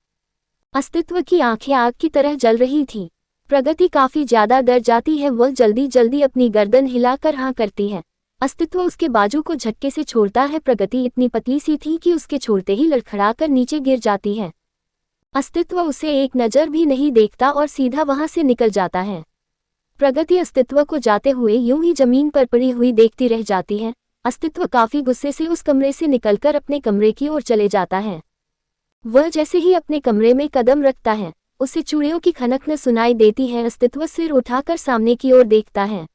अस्तित्व की आंखें आग की तरह जल रही थी। प्रगति काफी ज्यादा डर जाती है। वह जल्दी जल्दी अपनी गर्दन हिलाकर हाँ करती है। अस्तित्व उसके बाजू को झटके से छोड़ता है। प्रगति इतनी पतली सी थी कि उसके छोड़ते ही लड़खड़ाकर नीचे गिर जाती है। अस्तित्व उसे एक नजर भी नहीं देखता और सीधा वहां से निकल जाता है। प्रगति अस्तित्व को जाते हुए यूं ही जमीन पर पड़ी हुई देखती रह जाती है। अस्तित्व काफी गुस्से से उस कमरे से निकलकर अपने कमरे की ओर चले जाता है। वह जैसे ही अपने कमरे में कदम रखता है, उसे चूड़ियों की खनक न सुनाई देती है। अस्तित्व सिर उठाकर सामने की ओर देखता है।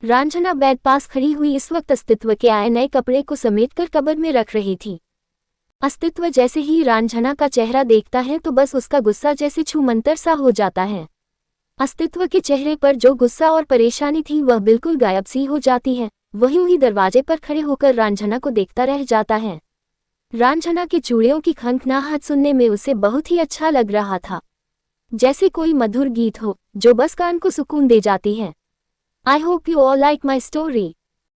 रांझना बेड पास खड़ी हुई इस वक्त अस्तित्व के आए नए कपड़े को समेटकर कबर्ड में रख रही थी। अस्तित्व जैसे ही रांझना का चेहरा देखता है तो बस उसका गुस्सा जैसे छूमंतर सा हो जाता है। अस्तित्व के चेहरे पर जो गुस्सा और परेशानी थी वह बिल्कुल गायब सी हो जाती है। वह यूं ही दरवाजे पर खड़े होकर रांझना को देखता रह जाता है। रांझना के चूड़ियों की खनखनाहट सुनने में उसे बहुत ही अच्छा लग रहा था, जैसे कोई मधुर गीत हो जो बस कान को सुकून दे जाती है। I hope you all like my story.